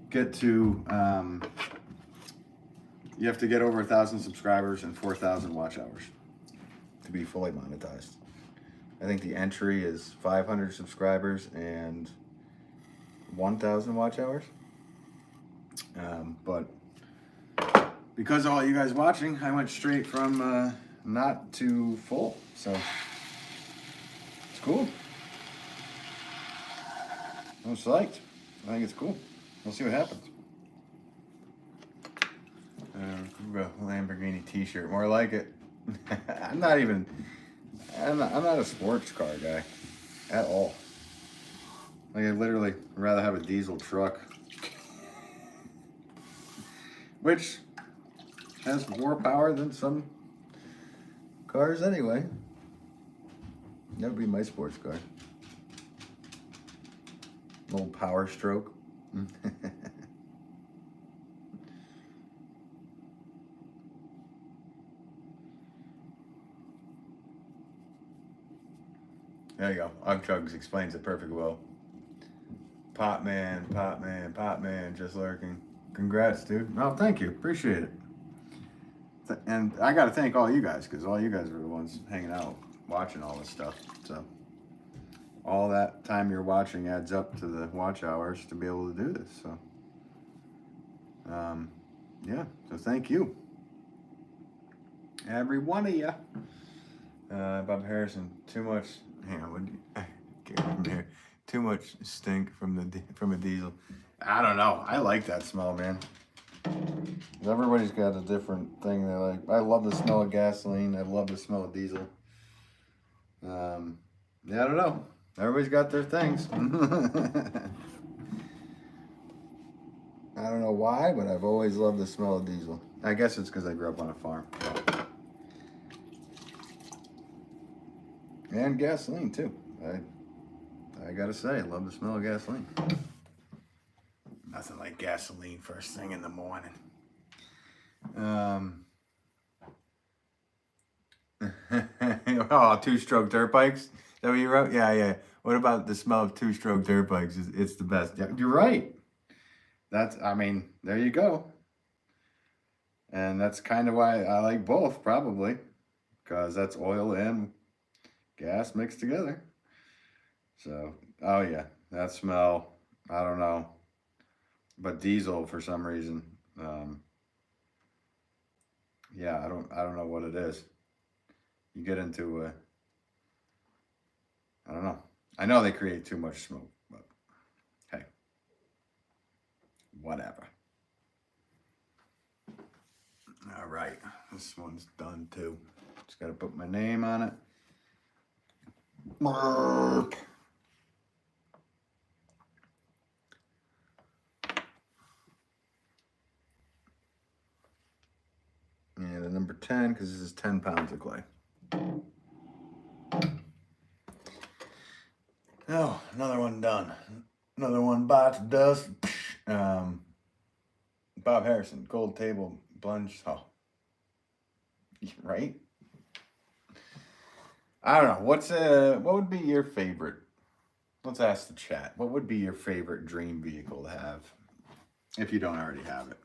[SPEAKER 1] get to, you have to get over 1,000 subscribers and 4,000 watch hours to be fully monetized. I think the entry is 500 subscribers and 1,000 watch hours. But because of all you guys watching, I went straight from not to full. So it's cool. I'm psyched. I think it's cool. We'll see what happens. Lamborghini t-shirt, more like it. I'm not a sports car guy at all. Like, I'd literally rather have a diesel truck, which has more power than some cars anyway. That would be my sports car. An old Power Stroke. There you go. Ugchugs explains it perfectly well. Pop man, just lurking. Congrats, dude. No, thank you. Appreciate it. And I got to thank all you guys, because all you guys are the ones hanging out, watching all this stuff. So all that time you're watching adds up to the watch hours to be able to do this. So, yeah. So thank you, every one of you. Bob Harrison, too much. Hang on, get from here. Too much stink from a diesel. I don't know. I like that smell, man. Everybody's got a different thing they like. I love the smell of gasoline. I love the smell of diesel. Yeah, I don't know. Everybody's got their things. I don't know why, but I've always loved the smell of diesel. I guess it's because I grew up on a farm. And gasoline too. I gotta say, I love the smell of gasoline. Nothing like gasoline first thing in the morning. Oh, two-stroke dirt bikes? Is that what you wrote? Yeah. What about the smell of two-stroke dirt bikes? It's the best. Yeah, you're right. I mean, there you go. And that's kind of why I like both, probably. Because that's oil and gas mixed together. So, oh yeah, that smell, I don't know. But diesel, for some reason, yeah, I don't know what it is. You get into I don't know. I know they create too much smoke, but hey, whatever. All right, this one's done too. Just got to put my name on it. Mark. And a number 10, because this is 10 pounds of clay. Oh, another one done. Another one bites dust. Bob Harrison, gold table, plunge. Oh, right? I don't know. What would be your favorite? Let's ask the chat. What would be your favorite dream vehicle to have, if you don't already have it?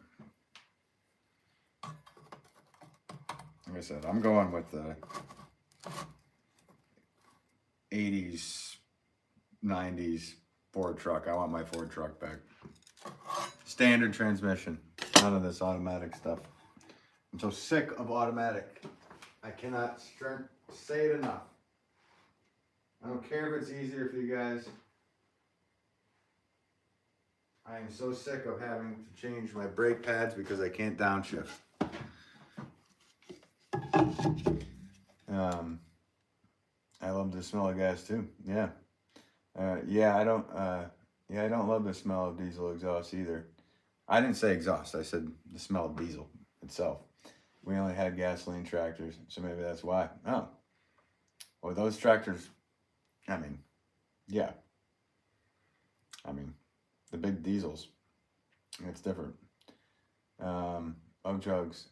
[SPEAKER 1] Like I said, I'm going with the 80s 90s Ford truck. I want my Ford truck back. Standard transmission. None of this automatic stuff. I'm so sick of automatic. I cannot say it enough. I don't care if it's easier for you guys. I am so sick of having to change my brake pads because I can't downshift. I love the smell of gas too. Yeah. I don't love the smell of diesel exhaust either. I didn't say exhaust. I said the smell of diesel itself. We only had gasoline tractors, so maybe that's why. Oh. Well, those tractors, I mean, yeah. I mean, the big diesels, it's different. Jugs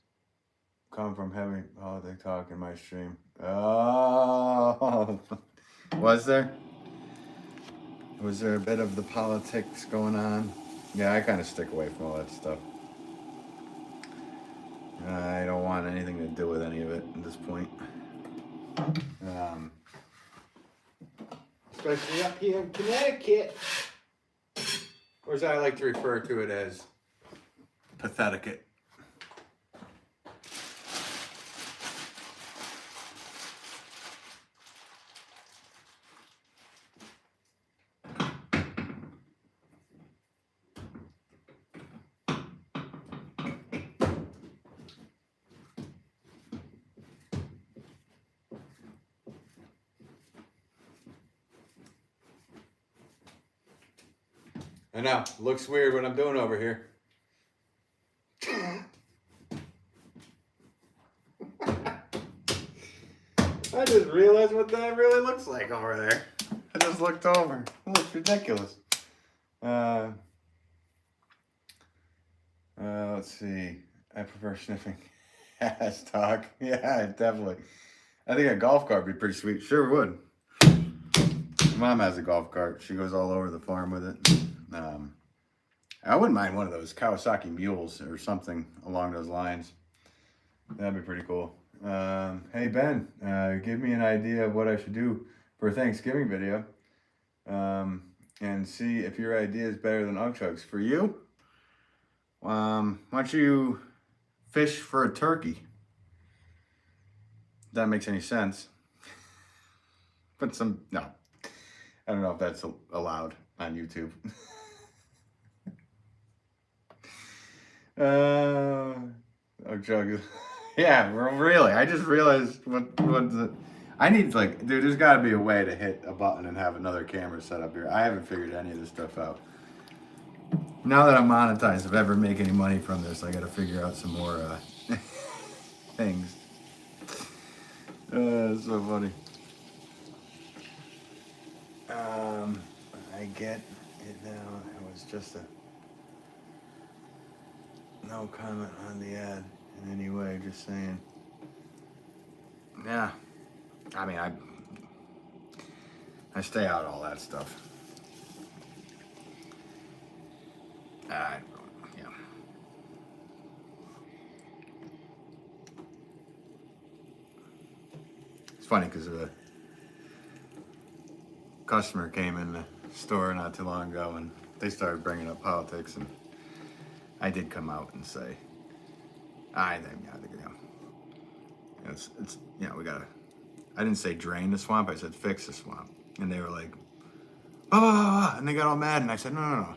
[SPEAKER 1] come from heavy politics talk in my stream. Oh, was there? Was there a bit of the politics going on? Yeah, I kind of stick away from all that stuff. I don't want anything to do with any of it at this point. Especially up here in Connecticut. Or as I like to refer to it as, pathetic. I know, looks weird what I'm doing over here. I just realized what that really looks like over there. I just looked over. It looks ridiculous. Let's see. I prefer sniffing ass talk. Yeah, definitely. I think a golf cart would be pretty sweet. Sure would. Mom has a golf cart. She goes all over the farm with it. I wouldn't mind one of those Kawasaki mules or something along those lines. That'd be pretty cool. Hey Ben, give me an idea of what I should do for a Thanksgiving video. And see if your idea is better than Chugs. For you, why don't you fish for a turkey? If that makes any sense. But no. I don't know if that's allowed on YouTube. Chugs. Yeah, really. I just realized I need, like, dude, there's got to be a way to hit a button and have another camera set up here. I haven't figured any of this stuff out. Now that I'm monetized, if I ever make any money from this, I got to figure out some more things. It's so funny. I get it now. It was just no comment on the ad in any way, just saying. Yeah. I mean, I stay out of all that stuff. Yeah. It's funny because a customer came in the store not too long ago and they started bringing up politics, and I did come out and say, we gotta, I didn't say drain the swamp, I said fix the swamp. And they were like, and they got all mad, and I said, no.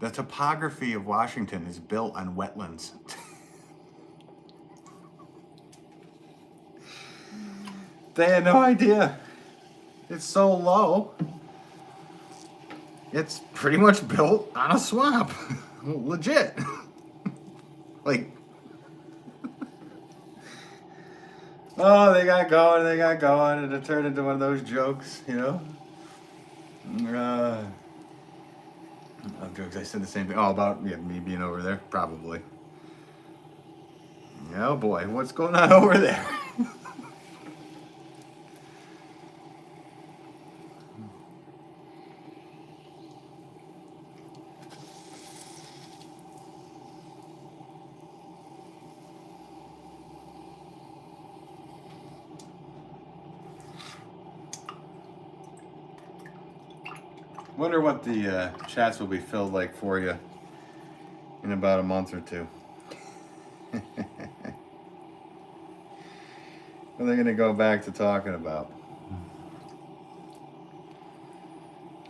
[SPEAKER 1] The topography of Washington is built on wetlands. They had no idea. It's so low. It's pretty much built on a swamp. Legit. Like, they got going, and it turned into one of those jokes, you know? Jokes, I said the same thing. Oh, about me being over there? Probably. Oh boy, what's going on over there? Wonder what the chats will be filled like for you in about a month or two. What are they going to go back to talking about?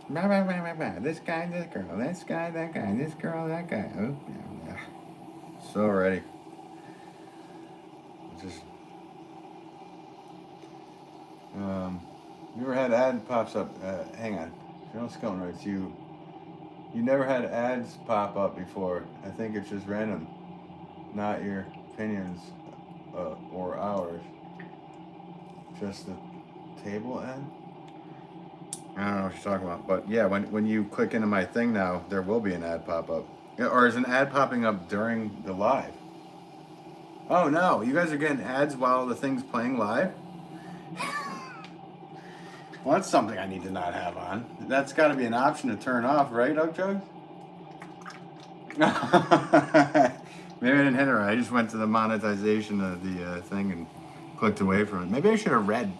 [SPEAKER 1] This guy, this girl, this guy, that guy, this girl, that guy. Oh, yeah. So ready. Just, you ever had ad pops up? Hang on. General Skeleton writes, you never had ads pop up before. I think it's just random, not your opinions or ours. Just the table ad? I don't know what you're talking about, but yeah, when you click into my thing now, there will be an ad pop up. Or is an ad popping up during the live? Oh no, you guys are getting ads while the thing's playing live? Well, that's something I need to not have on. That's got to be an option to turn off, right, Oakjug? Maybe I didn't hit it right. I just went to the monetization of the thing and clicked away from it. Maybe I should have read.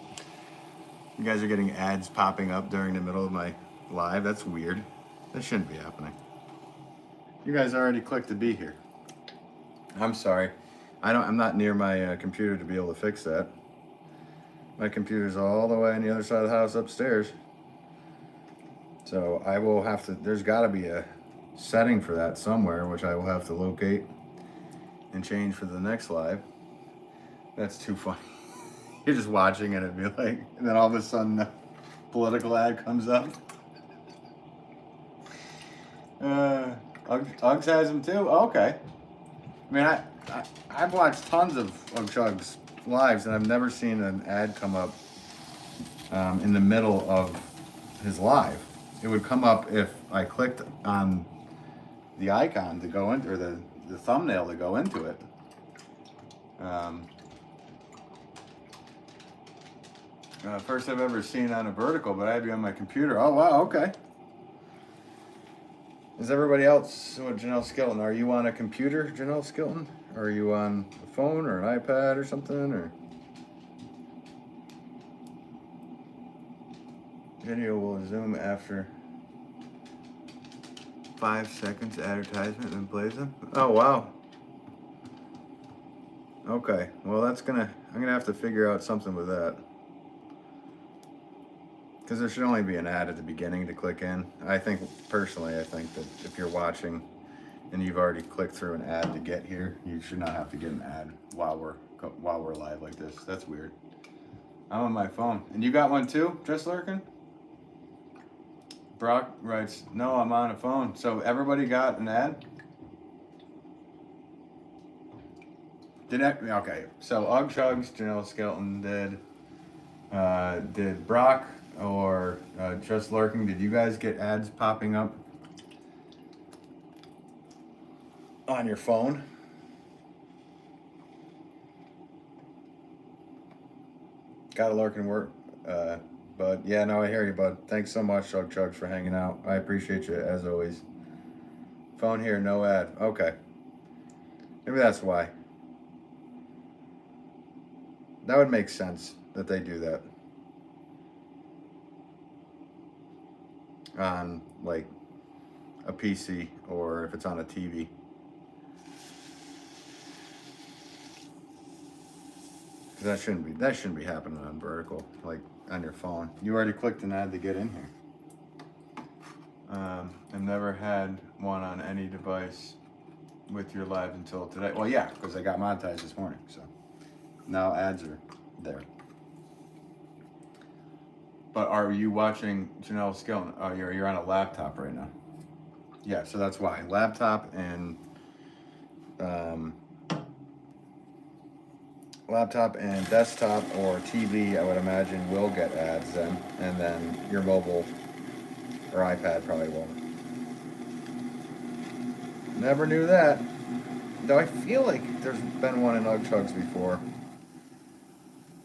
[SPEAKER 1] You guys are getting ads popping up during the middle of my live. That's weird. That shouldn't be happening. You guys already clicked to be here. I'm sorry. I'm not near my computer to be able to fix that. My computer's all the way on the other side of the house upstairs. So I will have to, there's got to be a setting for that somewhere, which I will have to locate and change for the next live. That's too funny. You're just watching it and be like, and then all of a sudden a political ad comes up. Uggs has them too? Oh, okay. I mean, I've watched tons of Uggs lives and I've never seen an ad come up in the middle of his live. It would come up if I clicked on the icon to go into, or the thumbnail to go into it. First I've ever seen on a vertical, but I had to be on my computer. Oh wow, okay. Is everybody else, Janelle Skilton, are you on a computer, Janelle Skilton? Or are you on a phone or an iPad or something? Or video will zoom after 5 seconds advertisement and plays them? Oh wow. Okay, well I'm gonna have to figure out something with that. Because there should only be an ad at the beginning to click in. Personally, I think that if you're watching and you've already clicked through an ad to get here, you should not have to get an ad while we're live like this. That's weird. I'm on my phone. And you got one too, Just Lurking? Brock writes, no, I'm on a phone. So everybody got an ad? Okay, so Ugg Chugs, Janelle Skelton did Brock or Just Lurking, did you guys get ads popping up on your phone? Gotta lurk and work, but yeah, no, I hear you, bud. Thanks so much, Ugg Chugs, for hanging out. I appreciate you as always. Phone here, no ad. Okay, maybe that's why. That would make sense that they do that on like a PC or if it's on a TV. That shouldn't be happening on vertical, like on your phone. You already clicked an ad to get in here. I've never had one on any device with your live until today. Well, yeah, because I got monetized this morning, so now ads are there. But are you watching Janelle Skilton? Oh, you're on a laptop right now. Yeah, so that's why. Laptop and desktop or TV, I would imagine, will get ads then, and then your mobile or iPad probably won't. Never knew that. Though I feel like there's been one in Ugg Chugs before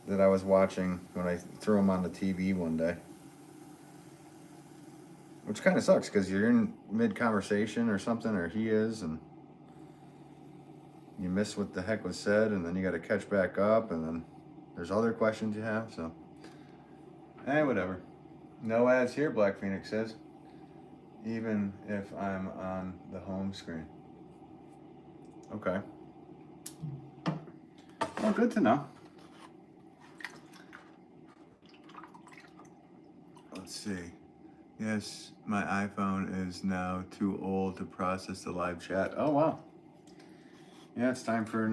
[SPEAKER 1] that I was watching when I threw him on the TV one day. Which kind of sucks because you're in mid-conversation or something, or he is, and you miss what the heck was said, and then you got to catch back up, and then there's other questions you have, so. Whatever. No ads here, Black Phoenix says. even if I'm on the home screen. Okay. Well, good to know. Let's see. Yes, my iPhone is now too old to process the live chat. Oh, wow. Yeah, it's time for a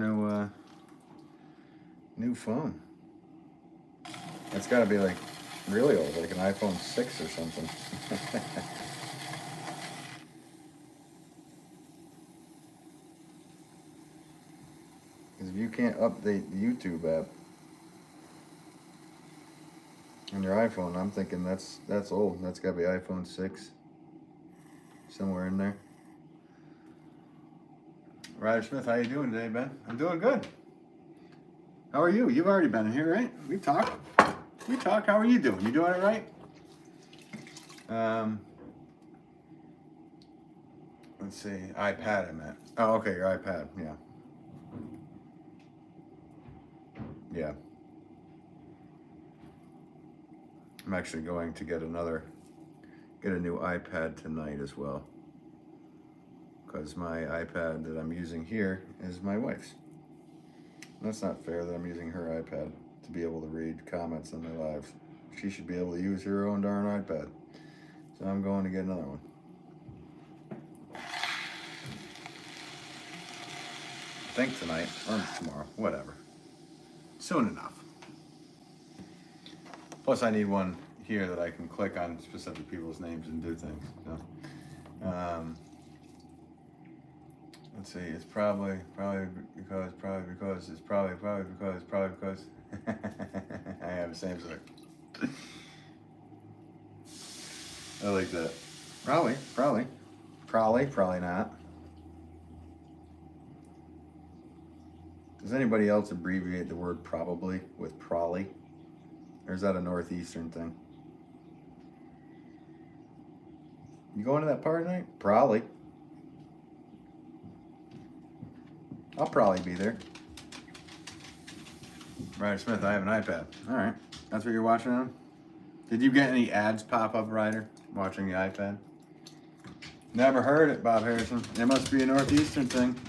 [SPEAKER 1] new phone. It's got to be like really old, like an iPhone 6 or something. Because if you can't update the YouTube app on your iPhone, I'm thinking that's old. That's got to be iPhone 6, somewhere in there. Ryder Smith, how you doing today, Ben? I'm doing good. How are you? You've already been in here, right? We talk. How are you doing? You doing it right? Let's see. iPad, I meant. Oh, okay, your iPad. Yeah. Yeah. I'm actually going to get a new iPad tonight as well. Because my iPad that I'm using here is my wife's. That's not fair that I'm using her iPad to be able to read comments on my lives. She should be able to use her own darn iPad. So I'm going to get another one. I think tonight or tomorrow, whatever. Soon enough. Plus I need one here that I can click on specific people's names and do things. So, let's see, it's probably because I have the same sort. I like that. Probably not. Does anybody else abbreviate the word probably with probably? Or is that a Northeastern thing? You going to that party tonight? Probably. I'll probably be there. Ryder Smith, I have an iPad. All right. That's what you're watching on? Did you get any ads pop up, Ryder, watching the iPad? Never heard it, Bob Harrison. It must be a Northeastern thing.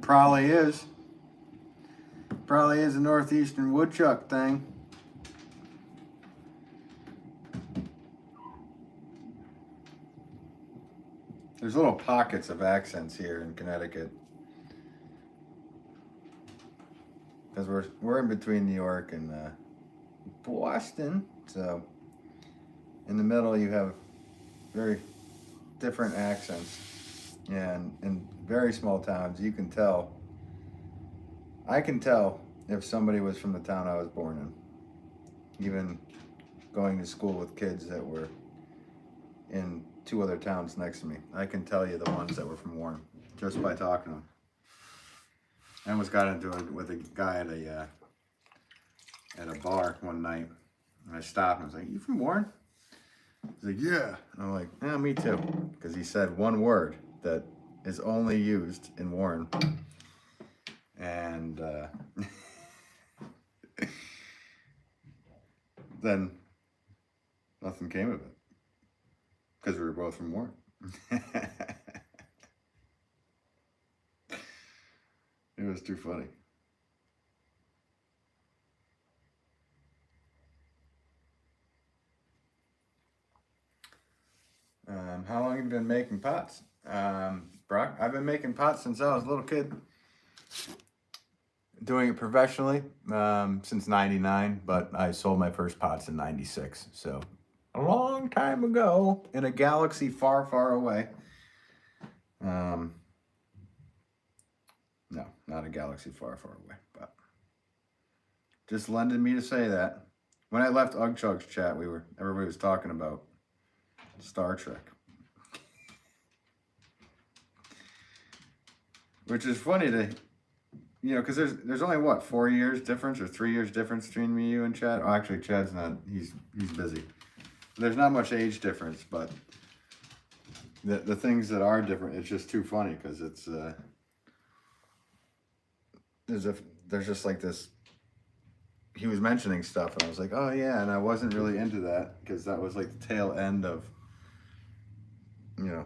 [SPEAKER 1] Probably is. Probably is a Northeastern woodchuck thing. There's little pockets of accents here in Connecticut. Because we're in between New York and Boston. So in the middle you have very different accents. And in very small towns you can tell. I can tell if somebody was from the town I was born in. Even going to school with kids that were in 2 other towns next to me. I can tell you the ones that were from Warren just by talking to them. I almost got into it with a guy at a bar one night. And I stopped and I was like, "You from Warren?" He's like, "Yeah." And I'm like, "Yeah, me too." Because he said one word that is only used in Warren. And then nothing came of it. Because we were both from Warren. It was too funny. How long have you been making pots? Brock, I've been making pots since I was a little kid. Doing it professionally since '99, but I sold my first pots in '96. So a long time ago in a galaxy far, far away. No, not a galaxy far, far away, but just lended me to say that. When I left Ugchug's chat, everybody was talking about Star Trek. Which is funny to, because there's only what, 4 years difference or 3 years difference between me, you, and Chad. Oh, actually, Chad's not. He's busy. There's not much age difference, but the things that are different, it's just too funny because it's there's just like this. He was mentioning stuff, and I was like, "Oh yeah," and I wasn't really into that because that was like the tail end of you know,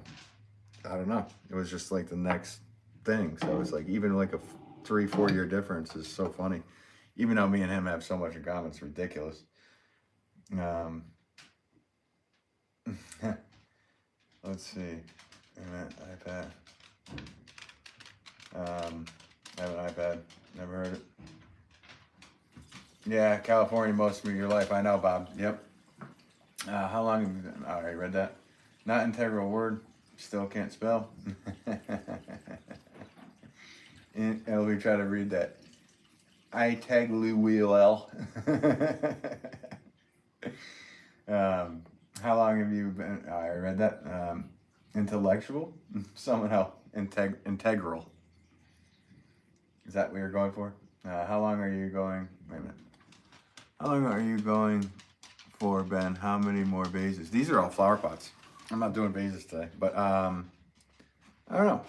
[SPEAKER 1] I don't know. It was just like the next thing. So it's like even like a 3-4 year difference is so funny. Even though me and him have so much in common, it's ridiculous. Um, let's see. iPad. I have an iPad. Never heard it. Yeah, California most of your life. I know, Bob. Yep. How long have you been? All right, read that. Not integral word. Still can't spell. And we try to read that. Itagluweel. How long have you been? I read that. Intellectual? Someone else. Integral. Is that what you're going for? How long are you going? Wait a minute. How long are you going for, Ben? How many more vases? These are all flower pots. I'm not doing vases today, but I don't know.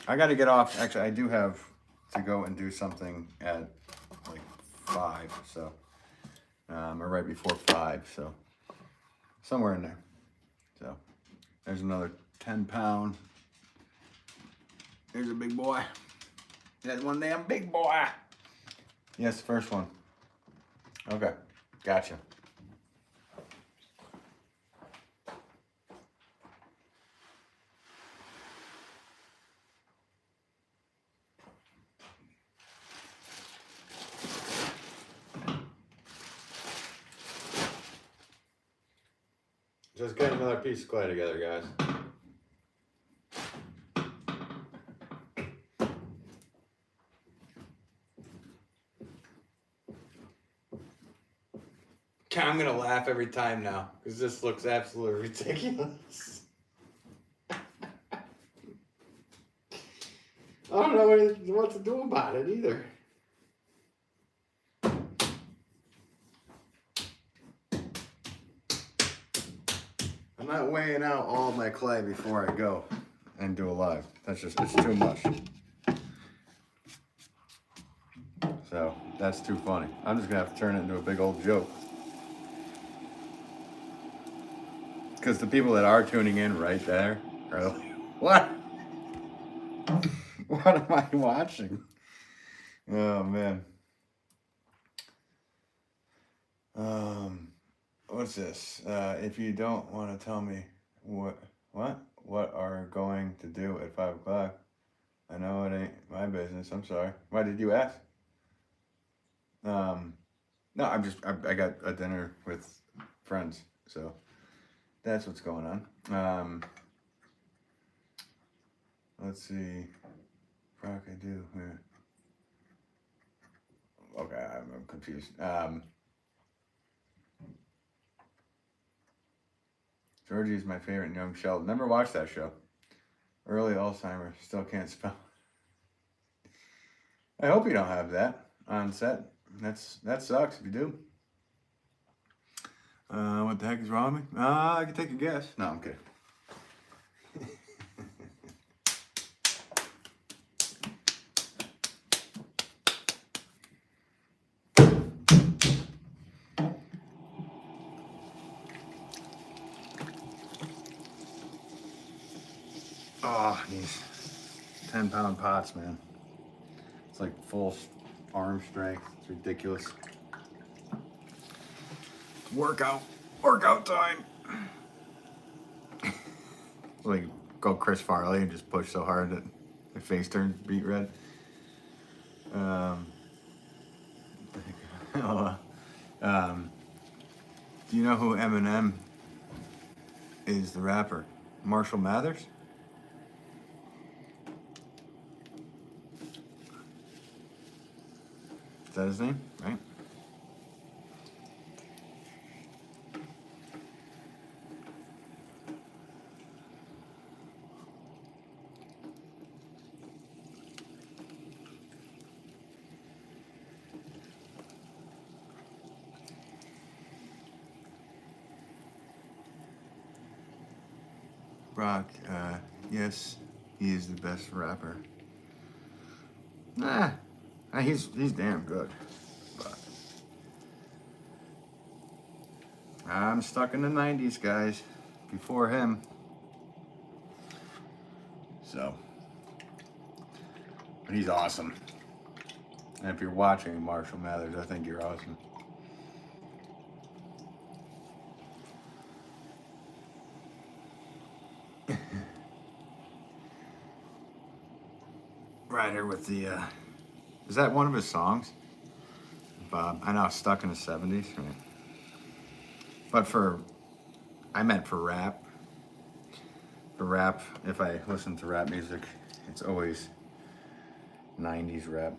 [SPEAKER 1] I got to get off. Actually, I do have to go and do something at like 5, so or right before 5, so somewhere in there. So there's another 10-pound. Here's a big boy. That's one damn big boy. Yes, the first one. Okay, gotcha. Just getting another piece of clay together, guys. I'm gonna laugh every time now because this looks absolutely ridiculous. I don't know what to do about it either. I'm not weighing out all my clay before I go and do a live. It's too much. So that's too funny. I'm just gonna have to turn it into a big old joke. Because the people that are tuning in right there are like, what? What am I watching? Oh man. What's this? If you don't want to tell me what are going to do at 5 o'clock, I know it ain't my business. I'm sorry. Why did you ask? No, I got a dinner with friends, so that's what's going on. Let's see. Fuck, I do. Yeah. Okay, I'm confused. Georgie is my favorite young Sheldon. Never watched that show. Early Alzheimer's. Still can't spell. I hope you don't have that on set. That sucks if you do. What the heck is wrong with me? I can take a guess. No, I'm kidding. Oh, these 10-pound pots, man. It's like full arm strength. It's ridiculous. Workout time. Like go Chris Farley and just push so hard that my face turns beet red. Do you know who Eminem is, the rapper? Marshall Mathers? Is that his name? Right? Brock, yes, he is the best rapper. Nah, he's damn good. But I'm stuck in the 90s, guys. Before him. So, but he's awesome. And if you're watching Marshall Mathers, I think you're awesome. Right here with the, is that one of his songs? Bob, I know, Stuck in the 70s. Right? But I meant for rap. For rap, if I listen to rap music, it's always 90s rap.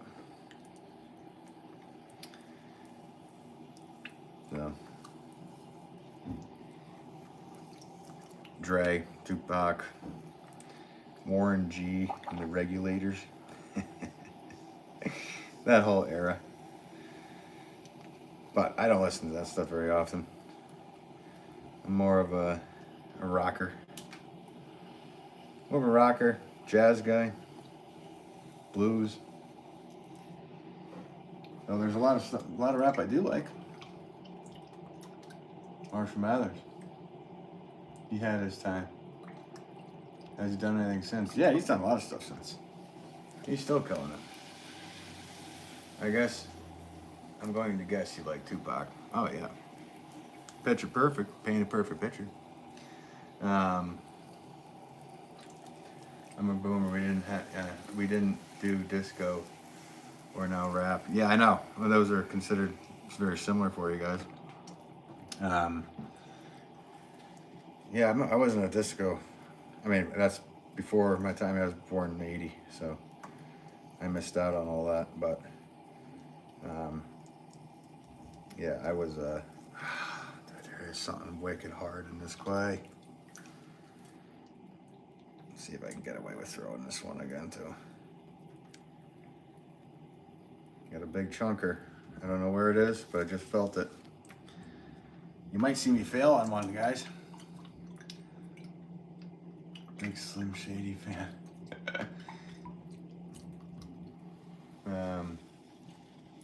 [SPEAKER 1] So, Dre, Tupac, Warren G, and the Regulators. That whole era. But I don't listen to that stuff very often. I'm more of a rocker. More of a rocker, jazz guy, blues. So there's a lot of stuff, a lot of rap I do like. Marshall Mathers. He had his time. Has he done anything since? Yeah, he's done a lot of stuff since. He's still killing it. I guess I'm going to guess you like Tupac. Oh yeah. Picture perfect, paint a perfect picture. I'm a boomer. We didn't do disco or now rap. Yeah, I know. Well, those are considered very similar for you guys. Yeah, I wasn't a disco. I mean, that's before my time. I was born in '80, so I missed out on all that. But yeah, I was. There is something wicked hard in this clay. Let's see if I can get away with throwing this one again too. Got a big chunker. I don't know where it is, but I just felt it. You might see me fail on one, guys. Big Slim Shady fan.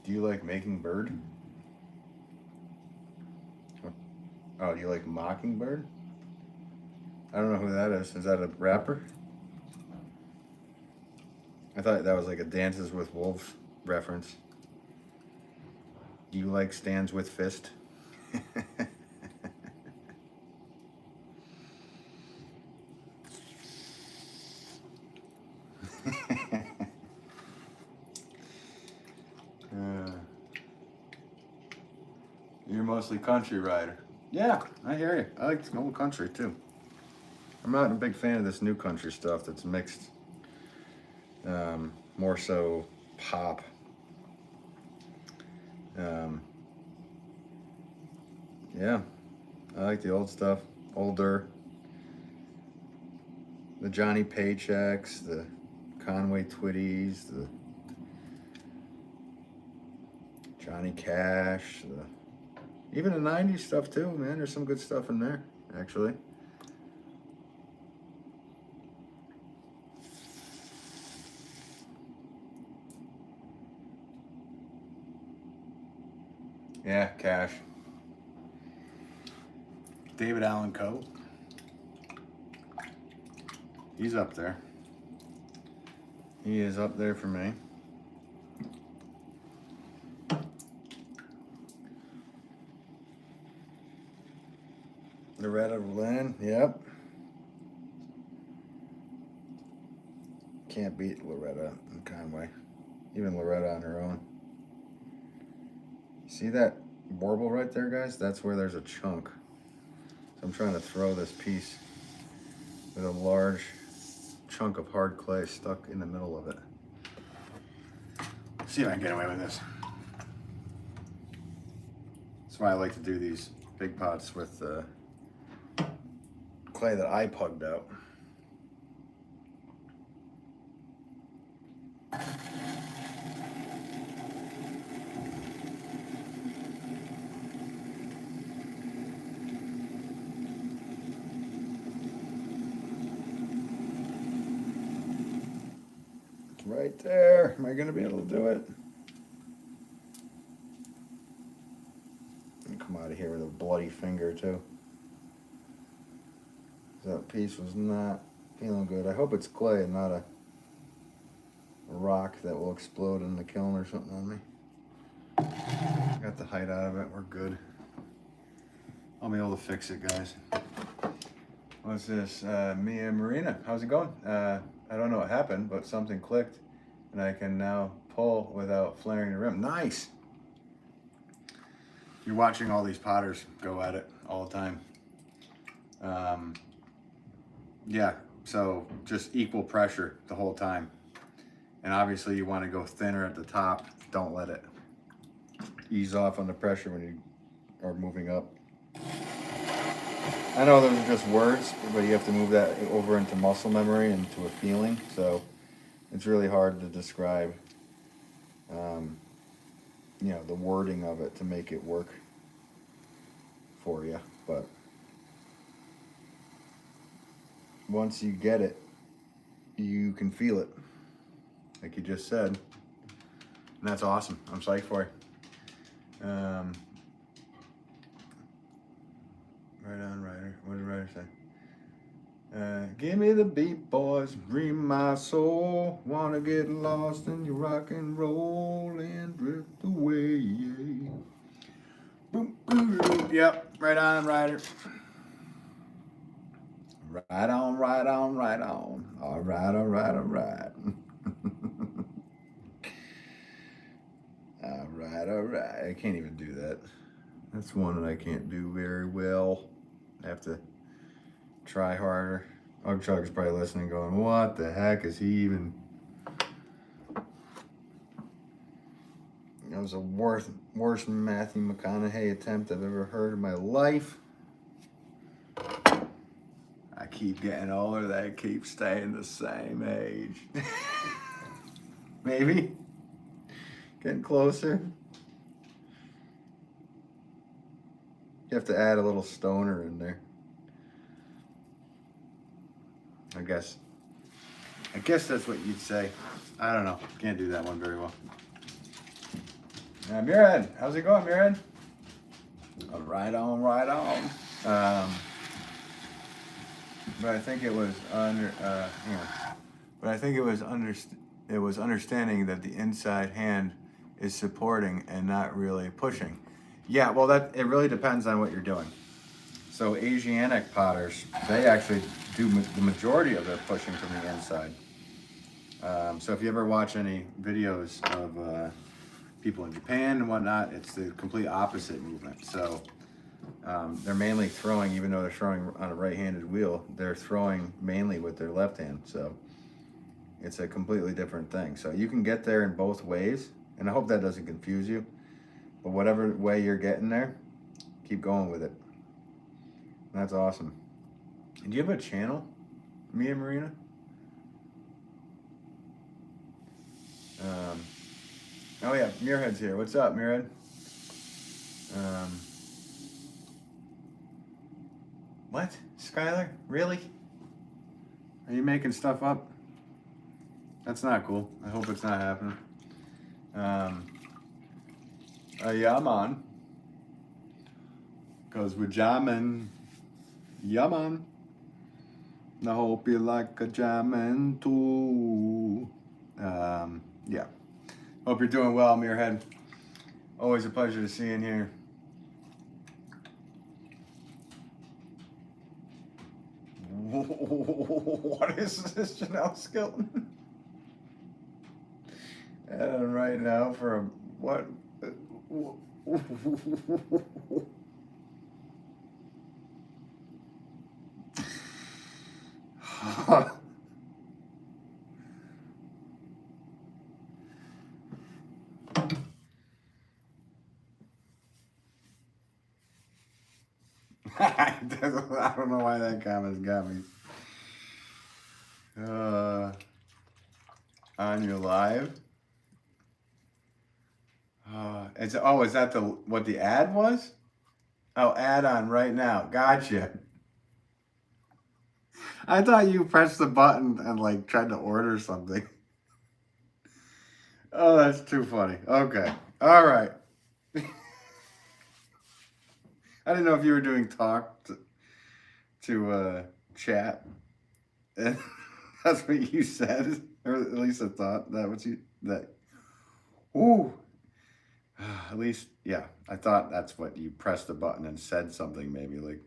[SPEAKER 1] Do you like Making Bird? Oh, do you like Mockingbird? I don't know who that is. Is that a rapper? I thought that was like a Dances with Wolves reference. Do you like Stands with Fist? You're mostly country rider. Yeah, I hear you. I like old country too. I'm not a big fan of this new country stuff that's mixed. More so pop. Yeah, I like the old stuff. Older. The Johnny Paychecks, the Conway Twitties, the Johnny Cash, even the 90s stuff too, man. There's some good stuff in there, actually. Yeah, Cash. David Allan Coe. He's up there. He is up there for me. Loretta Lynn, yep. Can't beat Loretta and Conway. Even Loretta on her own. See that warble right there, guys? That's where there's a chunk. So I'm trying to throw this piece with a large chunk of hard clay stuck in the middle of it. See if I can get away with this. That's why I like to do these big pots with clay that I pugged out. It's right there. Am I going to be able to do it? Come out of here with a bloody finger too. That piece was not Feeling good. I hope it's clay and not a rock that will explode in the kiln or something on me. Got the height out of it. We're good. I'll be able to fix it, guys. What's this? Mia Marina. How's it going? I don't know what happened, but something clicked, and I can now pull without flaring the rim. Nice. You're watching all these potters go at it all the time. Yeah, so just equal pressure the whole time. And obviously you want to go thinner at the top. Don't let it ease off on the pressure when you are moving up. I know those are just words, but you have to move that over into muscle memory and to a feeling. So it's really hard to describe, you know, the wording of it to make it work for you. But once you get it, you can feel it, like you just said. And that's awesome. I'm psyched for you. Right on, Ryder. What did Ryder say? Give me the beat, boys. Dream my soul. Wanna get lost in your rock and roll and drift away. Yeah. Boom, boom, boom. Yep, right on, Ryder. Right on, right on, right on. All right, all right, all right. All right, all right. I can't even do that. That's one that I can't do very well. I have to try harder. Ugchug is probably listening going, what the heck is he even... That was the worst Matthew McConaughey attempt I've ever heard in my life. I keep getting older, they keep staying the same age. Maybe? Getting closer? You have to add a little stoner in there. I guess that's what you'd say. I don't know. Can't do that one very well. Mirad, how's it going, Mirad? Right on, right on. But I think it was it was understanding that the inside hand is supporting and not really pushing. Yeah, well, it really depends on what you're doing. So Asiatic potters, they actually do the majority of their pushing from the inside. So if you ever watch any videos of people in Japan and whatnot, it's the complete opposite movement. So they're mainly throwing, even though they're throwing on a right-handed wheel, they're throwing mainly with their left hand. So it's a completely different thing. So you can get there in both ways, and I hope that doesn't confuse you. But whatever way you're getting there, keep going with it. That's awesome. Do you have a channel, Mia Marina? Oh yeah, Muirhead's here. What's up, Muirhead? What? Skylar? Really? Are you making stuff up? That's not cool. I hope it's not happening. Yeah, man. Cause we're jamming. Yeah, man. I hope you like a jamming too. Yeah. Hope you're doing well, Muirhead. Always a pleasure to see you in here. What is this, Janelle Skilton? And right now for a what? I don't know why that comment's got me. On your live? Is that what the ad was? Oh, ad on right now. Gotcha. I thought you pressed the button and like tried to order something. Oh, that's too funny. Okay. All right. I didn't know if you were doing talk to chat And that's what you said, or at least I thought that was you. That, ooh, at least, yeah, I thought that's what you pressed the button and said something. Maybe like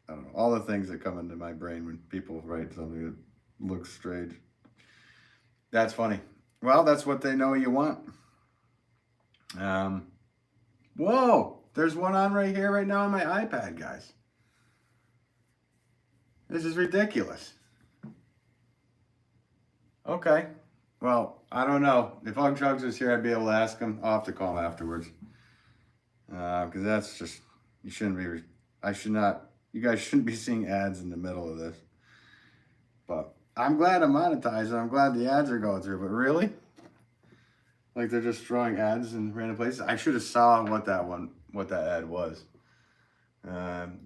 [SPEAKER 1] I don't know, all the things that come into my brain when people write something that looks strange. That's funny. Well, that's what they know you want. Whoa, there's one on right here, right now on my iPad, guys. This is ridiculous. Okay. Well, I don't know. If Ugg Chugs was here, I'd be able to ask him. I'll have to call him afterwards. Because that's just, you shouldn't be, I should not, you guys shouldn't be seeing ads in the middle of this. But I'm glad I'm monetized. I'm glad the ads are going through. But really? Like they're just throwing ads in random places? I should have saw what that ad was.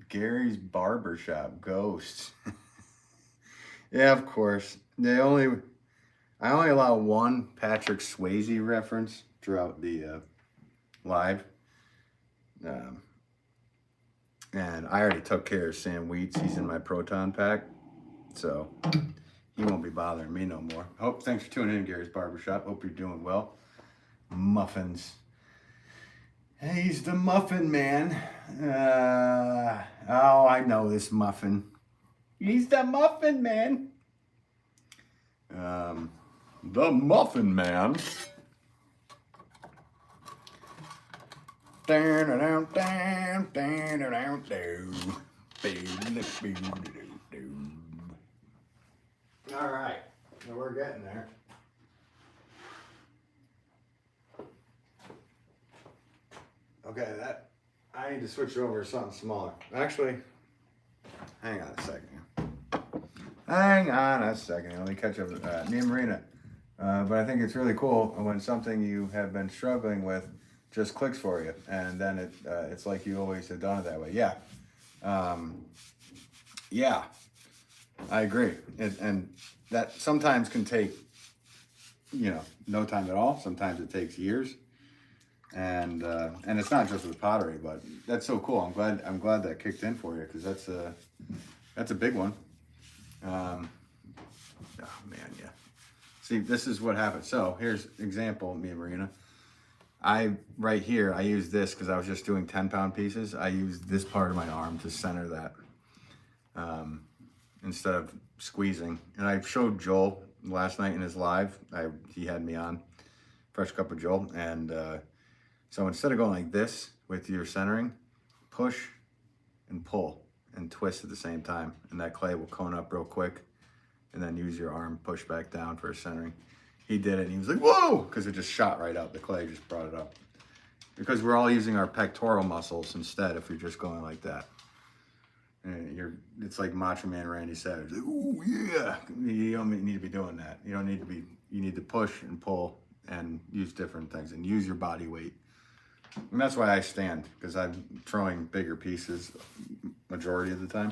[SPEAKER 1] Gary's Barbershop Ghosts. Yeah, of course. I only allow one Patrick Swayze reference throughout the live. And I already took care of Sam Wheats. He's in my Proton pack. So he won't be bothering me no more. Thanks for tuning in, Gary's Barbershop. Hope you're doing well. Muffins. He's the muffin man. Oh, I know this muffin. He's the muffin man. The muffin man. All right, so we're getting there. Okay, I need to switch over to something smaller. Actually, hang on a second. Let me catch up. Me and Marina. But I think it's really cool when something you have been struggling with just clicks for you, and then it's like you always have done it that way. Yeah, yeah, I agree. And that sometimes can take, no time at all. Sometimes it takes years. And it's not just with pottery, but that's so cool. I'm glad that kicked in for you, because that's a big one. Oh man, yeah. See, this is what happened. So here's example, me and Marina. Right here, I use this because I was just doing 10-pound pieces. I used this part of my arm to center that instead of squeezing. And I showed Joel last night in his live. He had me on, Fresh Cup of Joel, and so instead of going like this with your centering, push and pull and twist at the same time, and that clay will cone up real quick, and then use your arm, push back down for centering. He did it, and he was like, whoa, because it just shot right up. The clay just brought it up. Because we're all using our pectoral muscles instead if you're just going like that. And it's like Macho Man Randy Savage. Like, ooh, yeah. You don't need to be doing that. You need to push and pull and use different things and use your body weight. And that's why I stand, because I'm throwing bigger pieces majority of the time.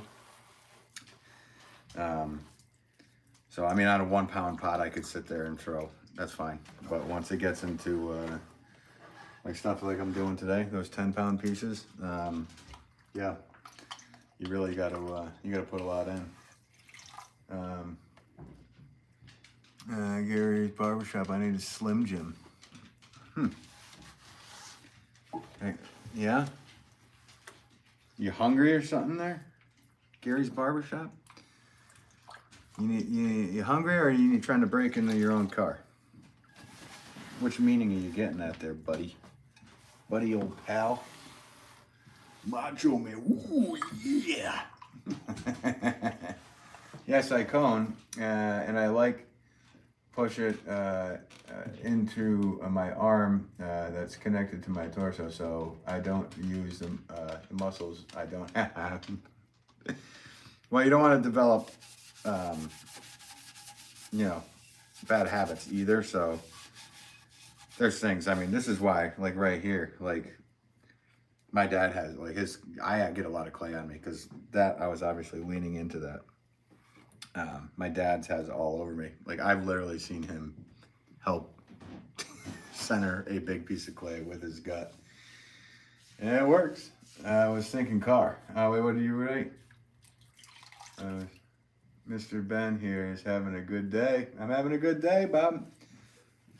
[SPEAKER 1] So, I mean, on a 1-pound pot, I could sit there and throw. That's fine. But once it gets into like stuff like I'm doing today, those 10-pound pieces, yeah, you really got to put a lot in. Gary's Barbershop. I need a Slim Jim. Hey, yeah? You hungry or something there? Gary's Barbershop? You hungry, or are you trying to break into your own car? Which meaning are you getting at there, buddy? Buddy, old pal? Macho Man, ooh, yeah! Yes, I cone, and I push it into my arm that's connected to my torso, so I don't use the muscles I don't have. Well, you don't want to develop, bad habits either, so there's things, I mean, this is why, like right here, like my dad has, I get a lot of clay on me, because I was obviously leaning into that. My dad's has all over me. Like, I've literally seen him help center a big piece of clay with his gut. And it works. I was thinking car. Wait, what did you write? Mr. Ben here is having a good day. I'm having a good day, Bob.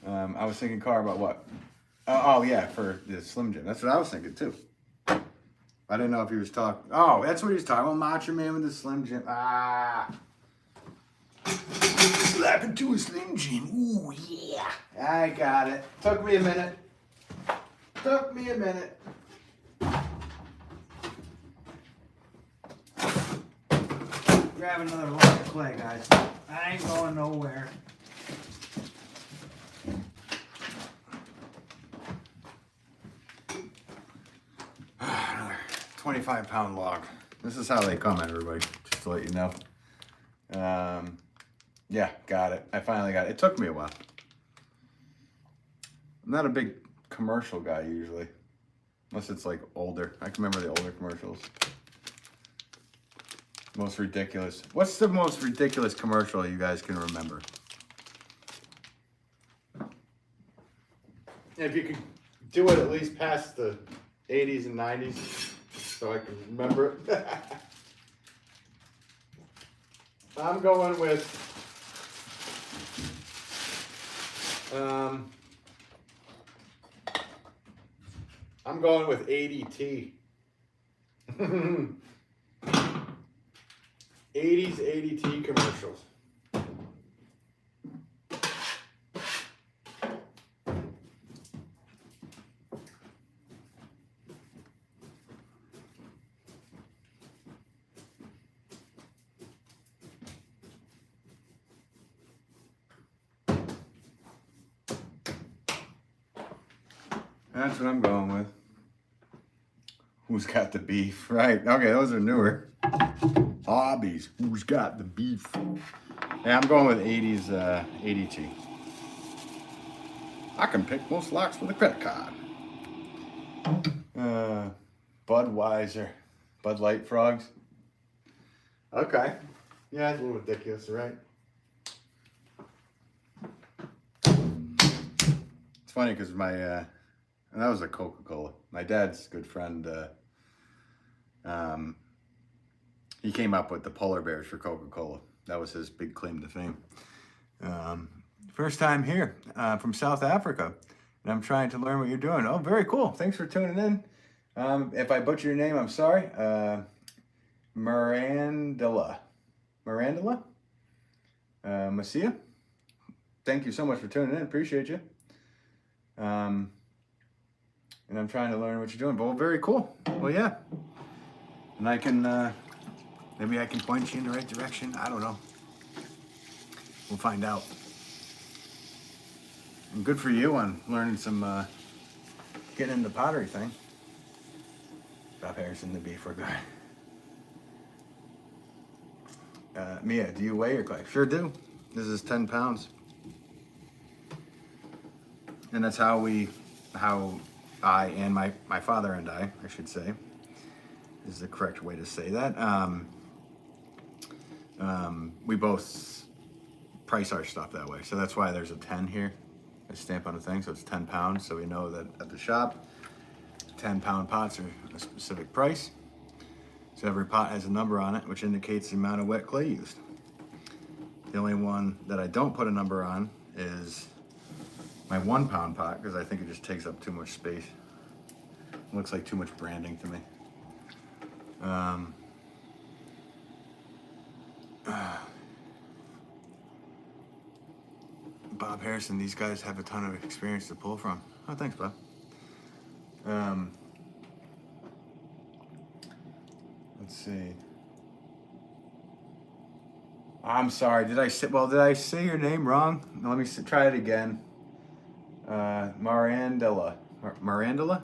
[SPEAKER 1] I was thinking car about what? Oh yeah, for the Slim Jim. That's what I was thinking too. I didn't know if he was talking. Oh, that's what he was talking about. Macho Man with the Slim Jim. Ah. Slap into a Slim Jim. Ooh, yeah. I got it. Took me a minute. Took me a minute. Grab another block of clay, guys. I ain't going nowhere. Another 25-pound log. This is how they come, everybody, just to let you know. Yeah, got it. I finally got it. It took me a while. I'm not a big commercial guy usually, unless it's like older. I can remember the older commercials. Most ridiculous. What's the most ridiculous commercial you guys can remember? If you could do it at least past the 80s and 90s, so I can remember it. I'm going with ADT. 80s ADT commercials. That's what I'm going with. Who's got the beef? Right. Okay, those are newer. Hobbies. Who's got the beef? Yeah, I'm going with 80s ADT. I can pick most locks with a credit card. Budweiser. Bud Light frogs. Okay. Yeah, it's a little ridiculous, right? It's funny because my, and that was a Coca-Cola. My dad's good friend, he came up with the polar bears for Coca-Cola. That was his big claim to fame. First time here from South Africa, and I'm trying to learn what you're doing. Oh, very cool. Thanks for tuning in. If I butcher your name, I'm sorry. Mirandilla. Macia. Thank you so much for tuning in. Appreciate you. And I'm trying to learn what you're doing. Well, very cool. Well, yeah. And I can, maybe I can point you in the right direction. I don't know. We'll find out. And good for you on learning some, getting into the pottery thing. Bob Harrison, the beef, we're good. Mia, do you weigh your clay? Sure do. This is 10 pounds. And that's how I and my father and I should say, is the correct way to say that. We both price our stuff that way. So that's why there's a 10 here, a stamp on the thing. So it's 10 pounds. So we know that at the shop, 10-pound pots are a specific price. So every pot has a number on it, which indicates the amount of wet clay used. The only one that I don't put a number on is my 1-pound pot, because I think it just takes up too much space. It looks like too much branding to me. Bob Harrison, these guys have a ton of experience to pull from. Oh, thanks, Bob. Let's see. I'm sorry. Did I say your name wrong? Let me try it again. Mirandilla. Mirandilla?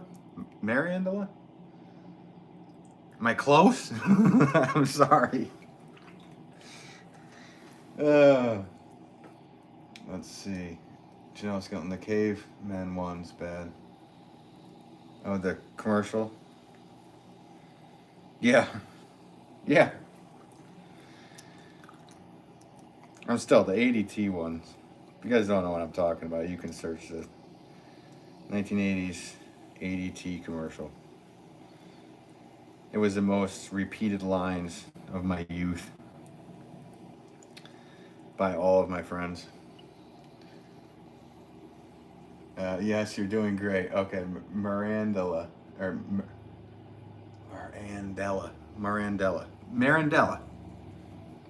[SPEAKER 1] Am I close? I'm sorry. Let's see. Janelle Skelton, the caveman one's bad. Oh, the commercial? Yeah. Yeah. I'm still the ADT ones. If you guys don't know what I'm talking about, you can search the 1980s ADT commercial. It was the most repeated lines of my youth. by all of my friends. Yes, you're doing great. Okay, Mirandella or Marandella.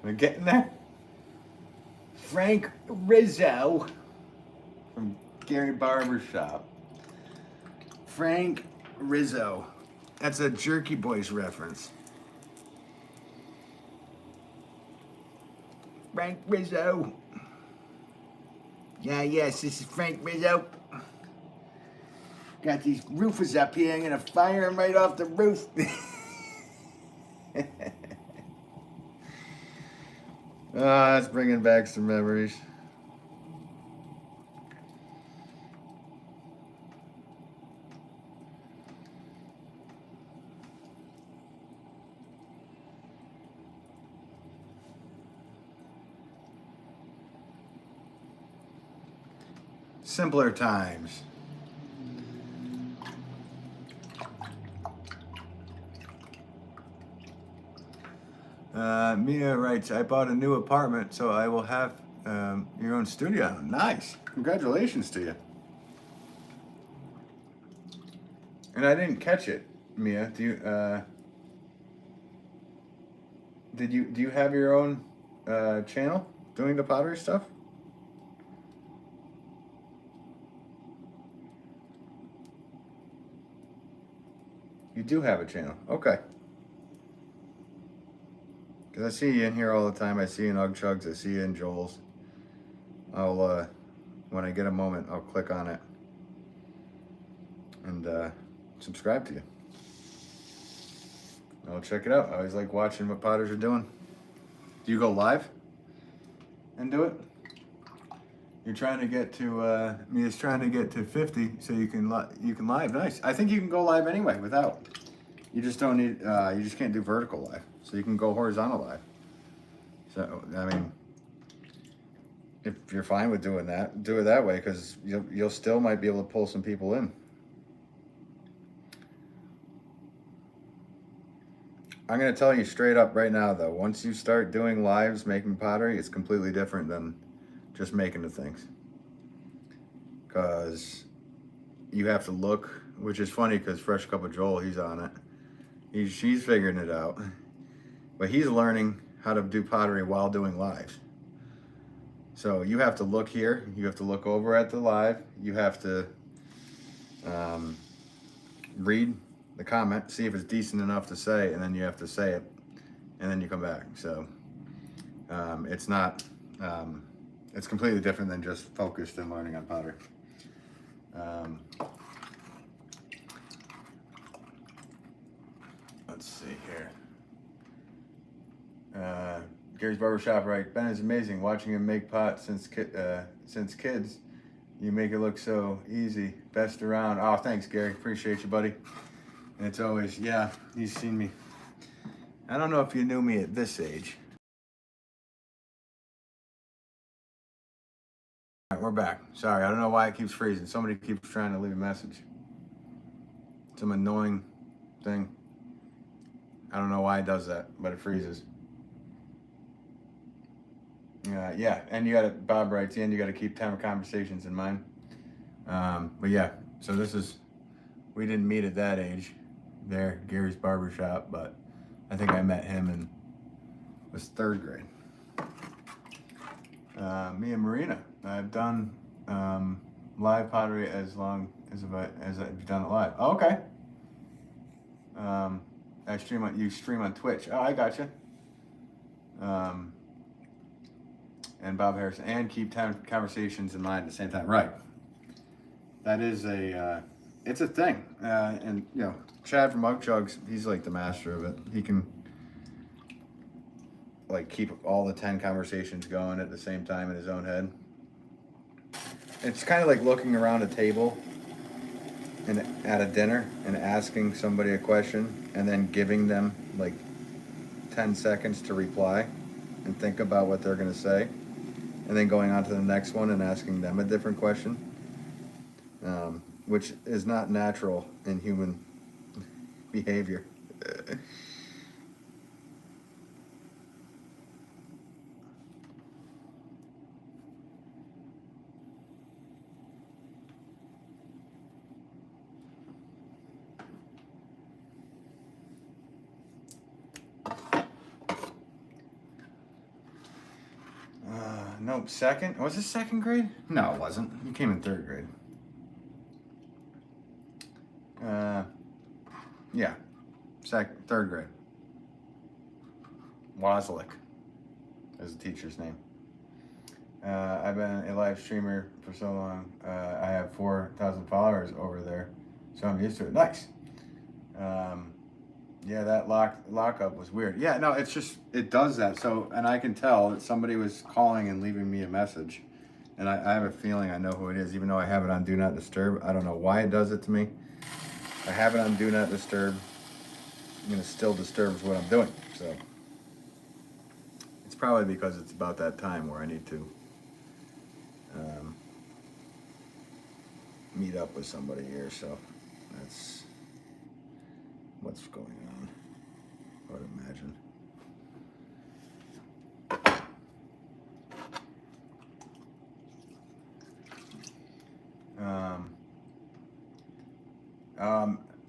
[SPEAKER 1] We're getting there. Frank Rizzo from Gary Barbershop. Frank Rizzo. That's a Jerky Boys reference. Frank Rizzo. Yeah, yes, this is Frank Rizzo. Got these roofers up here. I'm gonna fire them right off the roof. That's bringing back some memories. Simpler times. Mia writes, I bought a new apartment, so I will have your own studio. Nice. Congratulations to you. And I didn't catch it, Mia. Do you have your own channel doing the pottery stuff? You do have a channel. Okay. Because I see you in here all the time. I see you in Ugg Chugs. I see you in Joel's. I'll, when I get a moment, I'll click on it and subscribe to you. I'll check it out. I always like watching what potters are doing. Do you go live and do it? You're trying to get to, Mia's trying to get to 50 so you can live. Nice. I think you can go live anyway without. You just don't need, you just can't do vertical live. So you can go horizontal live. So, I mean, if you're fine with doing that, do it that way because you'll still might be able to pull some people in. I'm going to tell you straight up right now, though. Once you start doing lives making pottery, it's completely different than just making the things. Because you have to look, which is funny because Fresh Cup of Joel, he's on it. She's figuring it out. But he's learning how to do pottery while doing lives. So you have to look here. You have to look over at the live. You have to read the comment, see if it's decent enough to say, and then you have to say it, and then you come back. So it's not, it's completely different than just focused and learning on pottery. Let's see here. Gary's Barbershop, right? Ben is amazing. Watching him make pots since kids. You make it look so easy. Best around. Oh, thanks, Gary. Appreciate you, buddy. And it's always, yeah, he's seen me. I don't know if you knew me at this age. All right, we're back. Sorry, I don't know why it keeps freezing. Somebody keeps trying to leave a message. Some annoying thing. I don't know why it does that, but it freezes. Yeah, and you got to, Bob writes in, you got to keep time of conversations in mind. But yeah, so this is, we didn't meet at that age there, Gary's Barbershop, but I think I met him in, was 3rd grade. Me and Marina, I've done live pottery as long as I've done it live. Oh, okay. You stream on Twitch. Oh, I gotcha. And Bob Harrison, and keep conversations in mind at the same time. Right. That is it's a thing. And, you know, Chad from Ugg Chugs, he's like the master of it. He can, like, keep all the 10 conversations going at the same time in his own head. It's kind of like looking around a table and at a dinner and asking somebody a question and then giving them, like, 10 seconds to reply and think about what they're going to say. And then going on to the next one and asking them a different question, which is not natural in human behavior. Nope, second. Was it second grade? No, it wasn't. You came in third grade. Yeah, third grade. Wozlick is the teacher's name. I've been a live streamer for so long. I have 4,000 followers over there, so I'm used to it. Nice. Yeah, that lockup was weird. Yeah, no, it's just, it does that. So, and I can tell that somebody was calling and leaving me a message. And I have a feeling I know who it is, even though I have it on Do Not Disturb. I don't know why it does it to me. I have it on Do Not Disturb, and it still disturbs what I'm doing. So, it's probably because it's about that time where I need to meet up with somebody here. So, that's what's going on, I would imagine.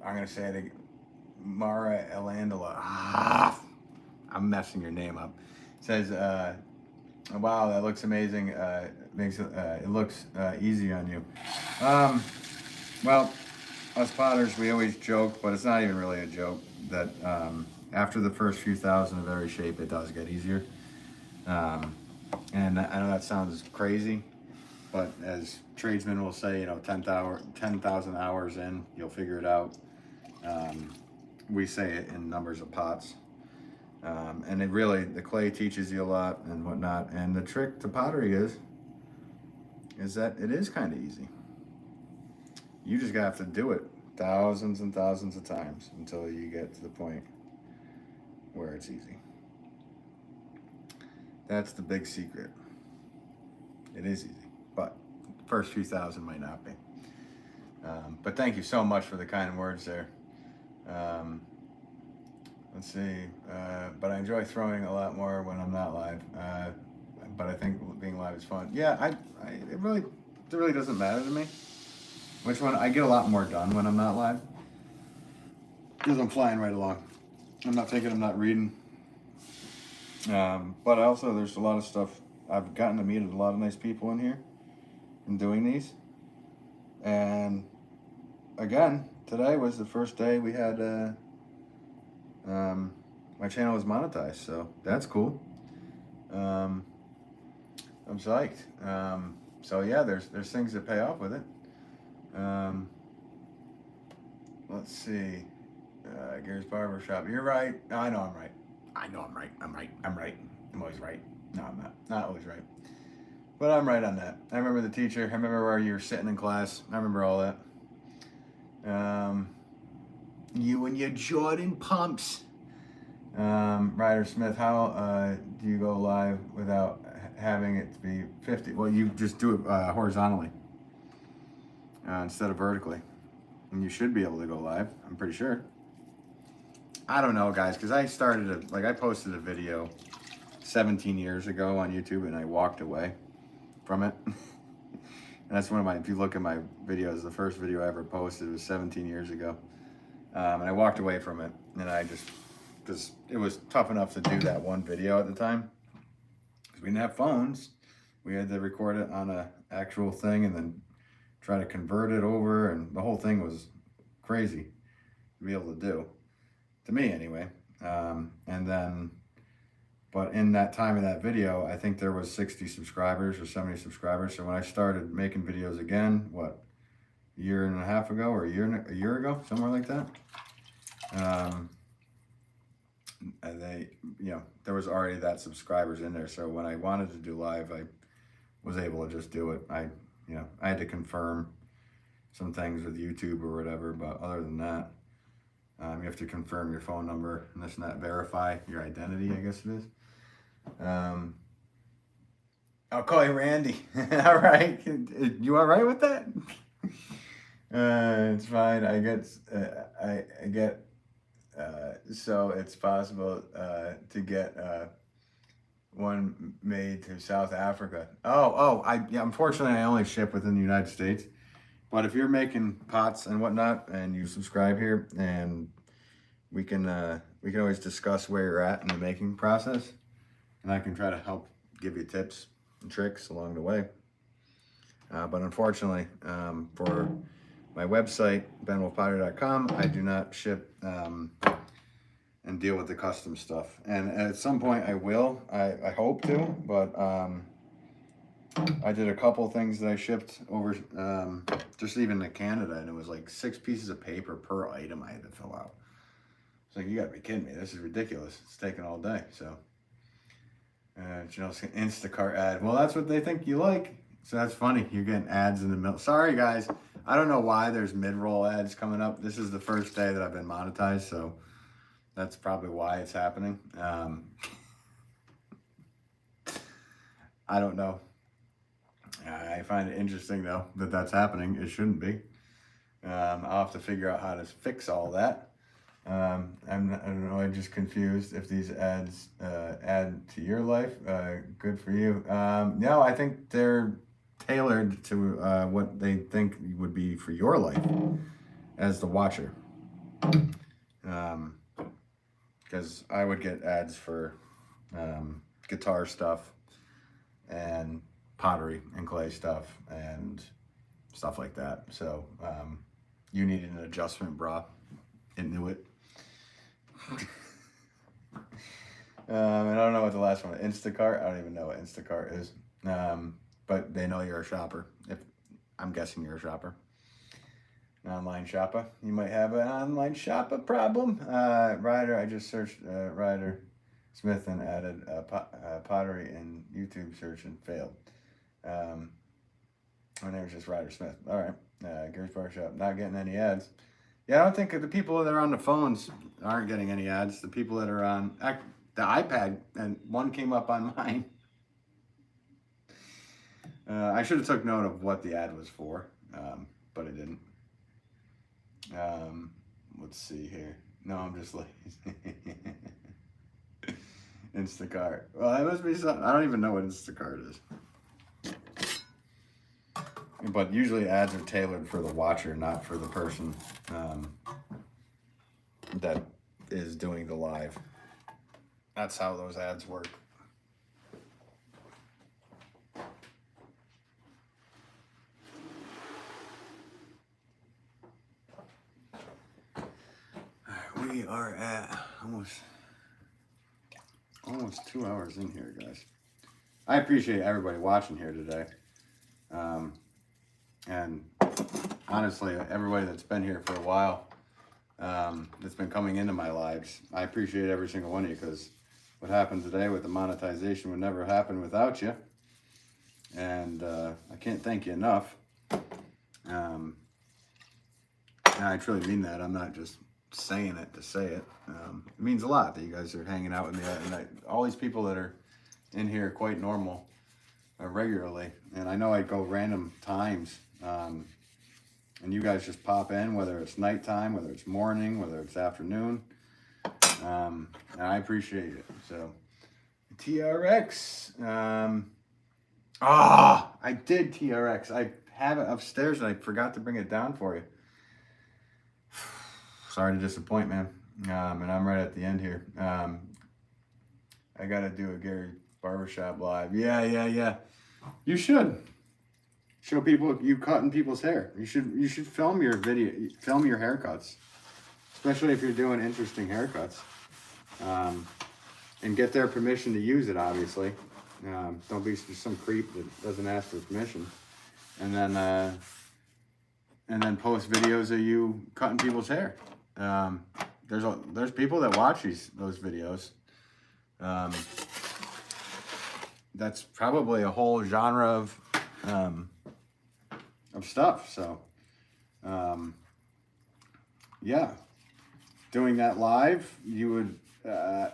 [SPEAKER 1] I'm gonna say it. Mara Elandela. I'm messing your name up. Says, "Wow, that looks amazing. It looks easy on you." Well, us potters, we always joke, but it's not even really a joke, that after the first few thousand of every shape, it does get easier. And I know that sounds crazy, but as tradesmen will say, you know, 10,000 hours in, you'll figure it out. We say it in numbers of pots. And it really, the clay teaches you a lot and whatnot. And the trick to pottery is that it is kind of easy. You just have to do it thousands and thousands of times until you get to the point where it's easy. That's the big secret. It is easy, but the first few thousand might not be. But thank you so much for the kind words there. Let's see. But I enjoy throwing a lot more when I'm not live. But I think being live is fun. Yeah, it really doesn't matter to me which one. I get a lot more done when I'm not live because I'm flying right along. I'm not thinking, I'm not reading. But also there's a lot of stuff. I've gotten to meet a lot of nice people in here in doing these. And again, today was the first day we had my channel was monetized, so that's cool. I'm psyched. So yeah, there's things that pay off with it. Let's see. Gary's Barbershop. You're right. I know I'm right. I'm right. I'm always right. No, I'm not. Not always right. But I'm right on that. I remember the teacher. I remember where you were sitting in class. I remember all that. You and your Jordan pumps. Ryder Smith, how do you go live without having it to be 50? Well, you just do it horizontally instead of vertically. And you should be able to go live, I'm pretty sure. I don't know, guys, because I posted a video 17 years ago on YouTube and I walked away from it. And that's one of my, if you look at my videos, the first video I ever posted was 17 years ago. And I walked away from it, and I just, because it was tough enough to do that one video at the time. Because we didn't have phones. We had to record it on an actual thing and then try to convert it over, and the whole thing was crazy to be able to do. To me, anyway. And then, but in that time of that video, I think there was 60 subscribers or 70 subscribers. So when I started making videos again, what, a year and a half ago or a year ago, somewhere like that. And they, you know, there was already that subscribers in there. So when I wanted to do live, I was able to just do it. I had to confirm some things with YouTube or whatever, but other than that, you have to confirm your phone number and this and that, verify your identity, I guess it is. I'll call you Randy. All right. You all right with that? It's fine. I get, so it's possible to get one made to South Africa. Unfortunately, I only ship within the United States. But if you're making pots and whatnot, and you subscribe here, and we can always discuss where you're at in the making process, and I can try to help give you tips and tricks along the way. But unfortunately, for my website, benwolfpottery.com, I do not ship and deal with the custom stuff. And at some point I will, I hope to, but I did a couple things that I shipped over, just even to Canada, and it was like 6 pieces of paper per item I had to fill out. It's like, you gotta be kidding me. This is ridiculous. It's taking all day. So, you know, it's an Instacart ad. Well, that's what they think you like. So that's funny. You're getting ads in the middle. Sorry, guys. I don't know why there's mid-roll ads coming up. This is the first day that I've been monetized, so that's probably why it's happening. I don't know. I find it interesting, though, that that's happening. It shouldn't be. I'll have to figure out how to fix all that. I don't know, I'm just confused if these ads add to your life. Good for you. No, I think they're tailored to what they think would be for your life as the watcher. Because I would get ads for guitar stuff and pottery and clay stuff and stuff like that. So you needed an adjustment bra into it. And I don't know what the last one, Instacart. I don't even know what Instacart is. But they know you're a shopper. If I'm guessing you're a shopper. An online shopper. You might have an online shopper problem. Ryder, I just searched Ryder Smith and added pottery in YouTube search and failed. My name is just Ryder Smith. All right. Gary's Barbershop. Not getting any ads. Yeah, I don't think the people that are on the phones aren't getting any ads. The people that are on the iPad, and one came up on mine. I should have took note of what the ad was for, but I didn't. Let's see here. No, I'm just lazy. Instacart. Well, that must be something. I don't even know what Instacart is. But usually ads are tailored for the watcher, not for the person that is doing the live. That's how those ads work. All right, we are at almost 2 hours in here, guys. I appreciate everybody watching here today. And honestly, everybody that's been here for a while, that's been coming into my lives, I appreciate every single one of you, because what happened today with the monetization would never happen without you. And I can't thank you enough. And I truly mean that. I'm not just saying it to say it. It means a lot that you guys are hanging out with me. And all these people that are in here quite normal regularly. And I know I go random times. And you guys just pop in, whether it's nighttime, whether it's morning, whether it's afternoon. And I appreciate it. So, TRX. I did TRX. I have it upstairs and I forgot to bring it down for you. Sorry to disappoint, man. And I'm right at the end here. I got to do a Gary Barbershop live. Yeah. You should. Show people you cutting people's hair. You should film your video, film your haircuts, especially if you're doing interesting haircuts, and get their permission to use it. Obviously, don't be just some creep that doesn't ask for permission, and then post videos of you cutting people's hair. There's people that watch those videos. That's probably a whole genre of stuff. So, yeah, doing that live, you would,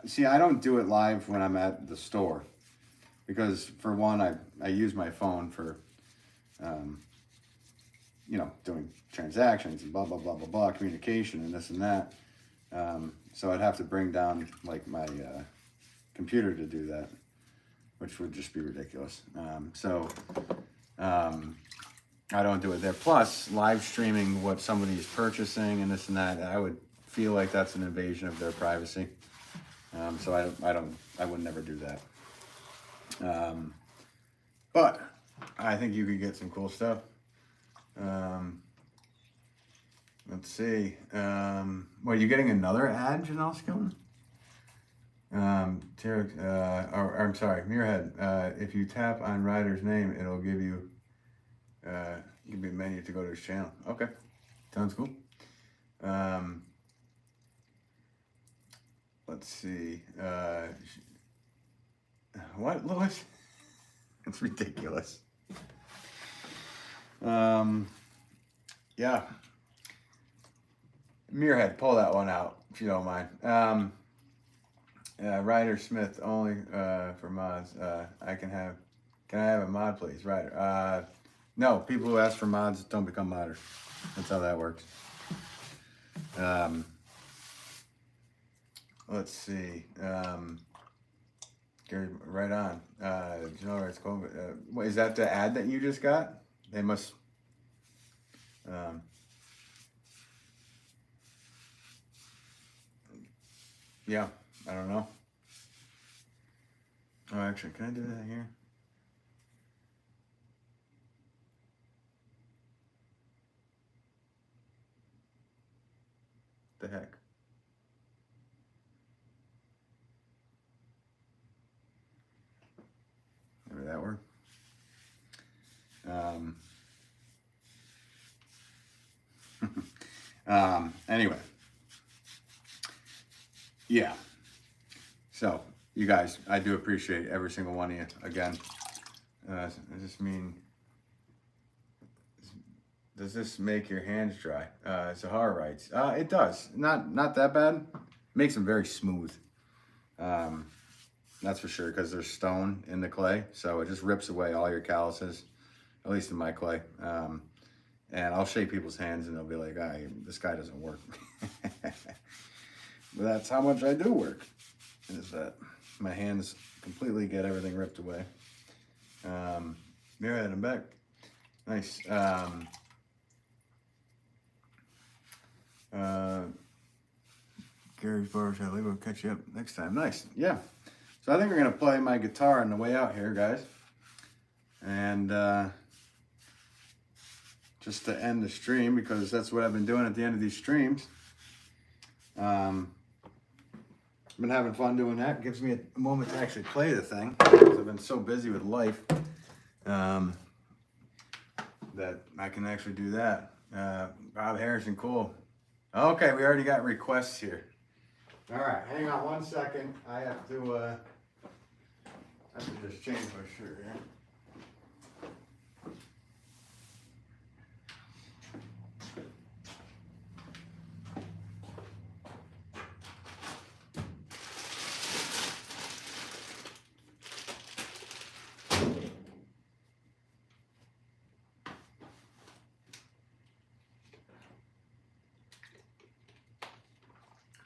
[SPEAKER 1] see, I don't do it live when I'm at the store, because for one, I use my phone for, doing transactions and blah, blah, blah, blah, blah, communication and this and that. So I'd have to bring down like my, computer to do that, which would just be ridiculous. I don't do it there. Plus, live streaming what somebody is purchasing and this and that, I would feel like that's an invasion of their privacy. So I would never do that. But I think you could get some cool stuff. Let's see. What, are you getting another ad, Janelle Skilton? I'm sorry, Muirhead. If you tap on Ryder's name, it'll give you a menu to go to his channel. Okay, sounds cool. Let's see. What, Louis? It's ridiculous. Yeah. Muirhead, pull that one out if you don't mind. Ryder Smith only for mods. Can I have a mod, please? Ryder. No, people who ask for mods don't become modders. That's how that works. Let's see. Gary, right on. It's cool. What, is that the ad that you just got? They must. Yeah, I don't know. Oh, actually, can I do that here? The heck? Maybe that worked. Anyway. Yeah. So, you guys, I do appreciate every single one of you. Again, does this make your hands dry? Zahara writes, it does. Not that bad. Makes them very smooth. That's for sure, because there's stone in the clay, so it just rips away all your calluses, at least in my clay. And I'll shake people's hands and they'll be like, this guy doesn't work. But that's how much I do work, is that my hands completely get everything ripped away. Myriad and Beck, nice. Gary's Barbershop, we'll catch you up next time. Nice, yeah. So I think we're gonna play my guitar on the way out here, guys. And just to end the stream, because that's what I've been doing at the end of these streams. I've been having fun doing that. It gives me a moment to actually play the thing, because I've been so busy with life that I can actually do that. Bob Harrison, cool. Okay, we already got requests here. All right, hang on 1 second. I have to just change my shirt here.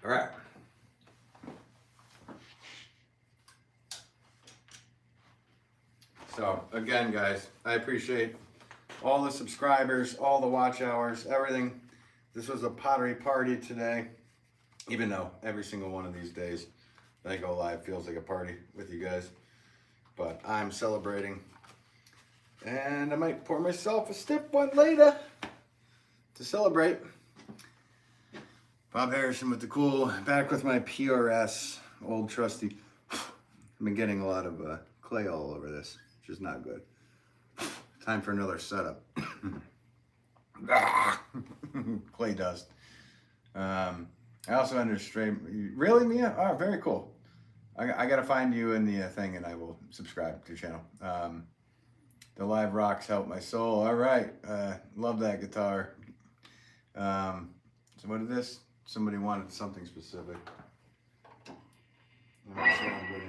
[SPEAKER 1] All right. So again, guys, I appreciate all the subscribers, all the watch hours, everything. This was a pottery party today, even though every single one of these days that I go live feels like a party with you guys. But I'm celebrating, and I might pour myself a stiff one later to celebrate. Bob Harrison with the cool, back with my PRS, old trusty. I've been getting a lot of clay all over this, which is not good. Time for another setup. Clay dust. I also understand. Really, Mia? Oh, very cool. I got to find you in the thing, and I will subscribe to your channel. The live rocks help my soul. All right. Love that guitar. So what is this? Somebody wanted something specific. Let me see how good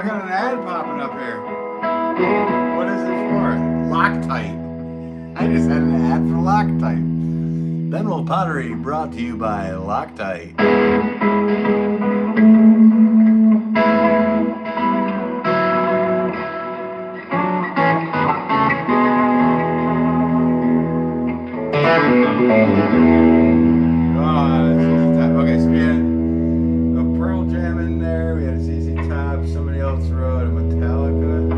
[SPEAKER 1] I got an ad popping up here. What is it for? Loctite. I just had an ad for Loctite. Ben Wolff Pottery brought to you by Loctite. Okay, so we had a Pearl Jam in there, we had a ZZ Top, somebody else wrote a Metallica.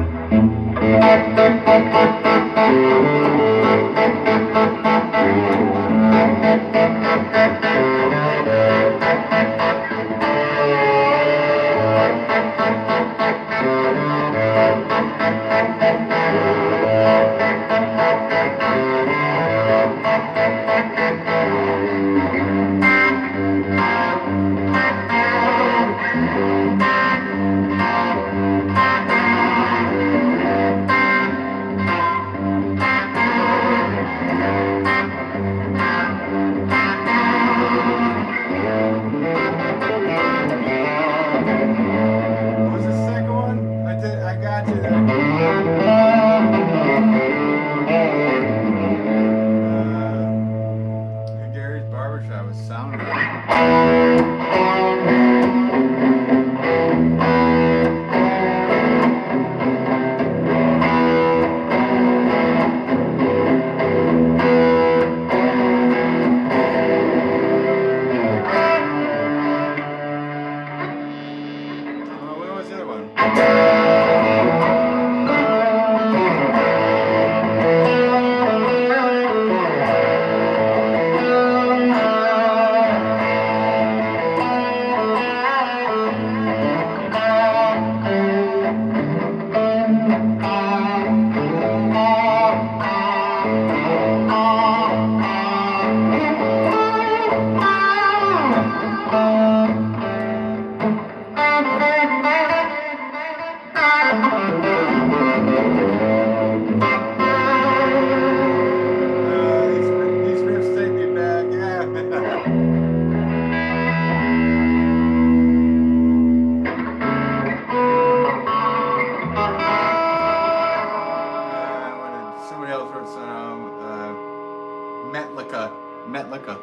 [SPEAKER 1] Metlika.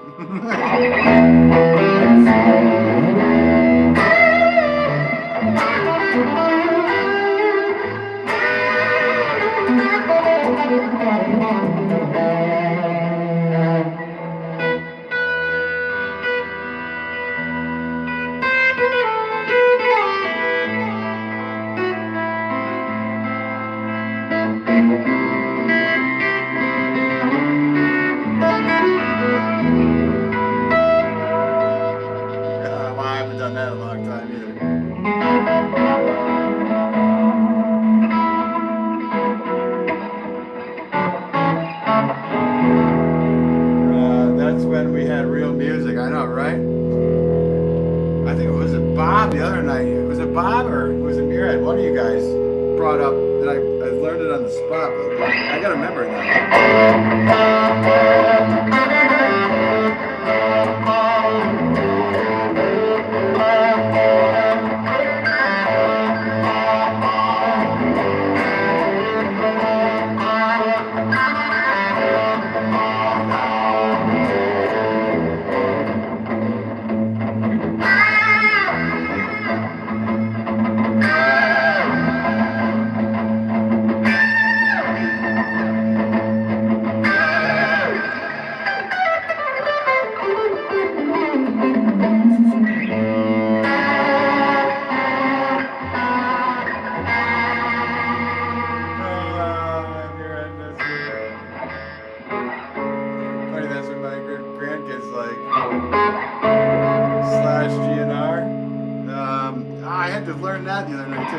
[SPEAKER 1] When we had real music, I know, right? I think it was Bob the other night. Was it Bob or was it Muirhead? One of you guys brought up, and I learned it on the spot, but I gotta remember it I had to learn that the other night too.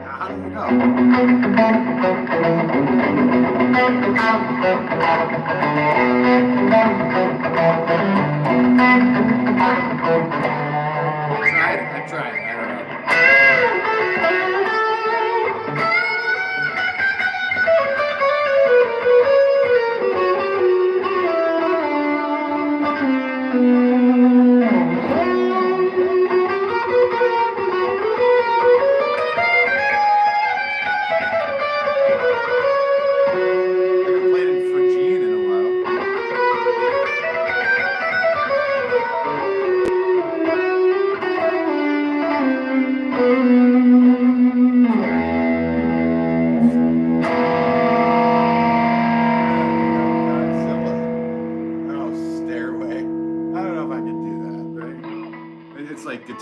[SPEAKER 1] How did it go? I tried. I don't know.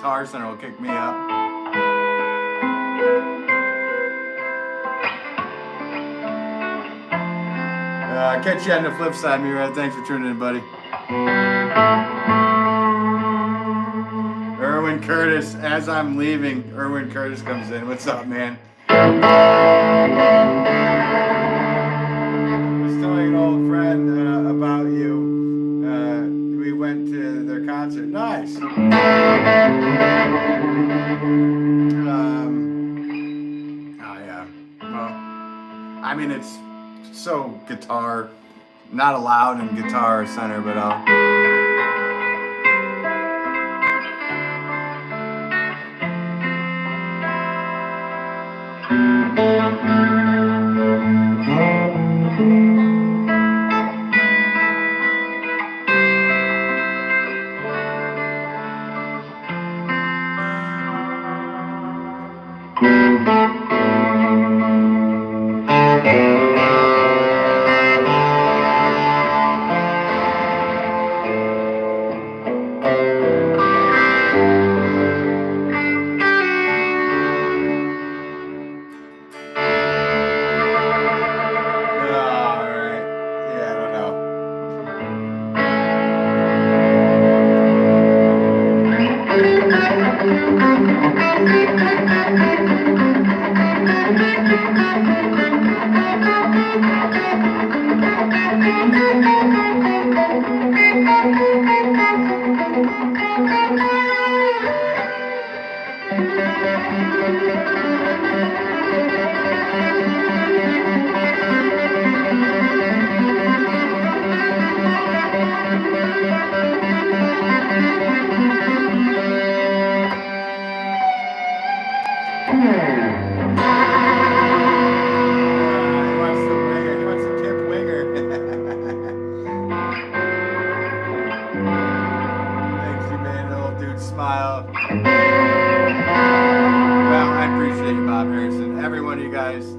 [SPEAKER 1] Guitar Center will kick me up. Catch you on the flip side, Murad. Thanks for tuning in, buddy. Erwin Curtis, as I'm leaving, Erwin Curtis comes in. What's up, man? I was telling an old friend about you. We went to their concert. Nice. Oh, yeah. Well, I mean, it's so guitar, not allowed in Guitar Center, but I'll.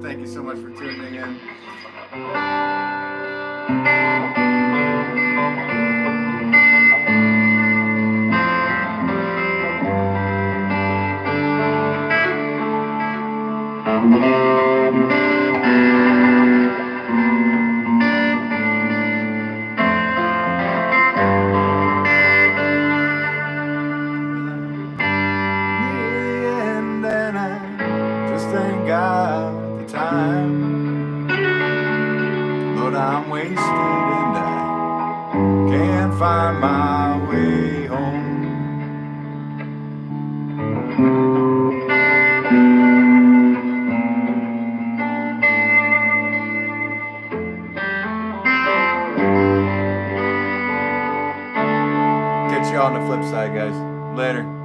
[SPEAKER 1] Thank you so much for tuning in. And then I just ain't got the time. Lord, I'm wasted and I can't find my way home. Catch you on the flip side, guys. Later.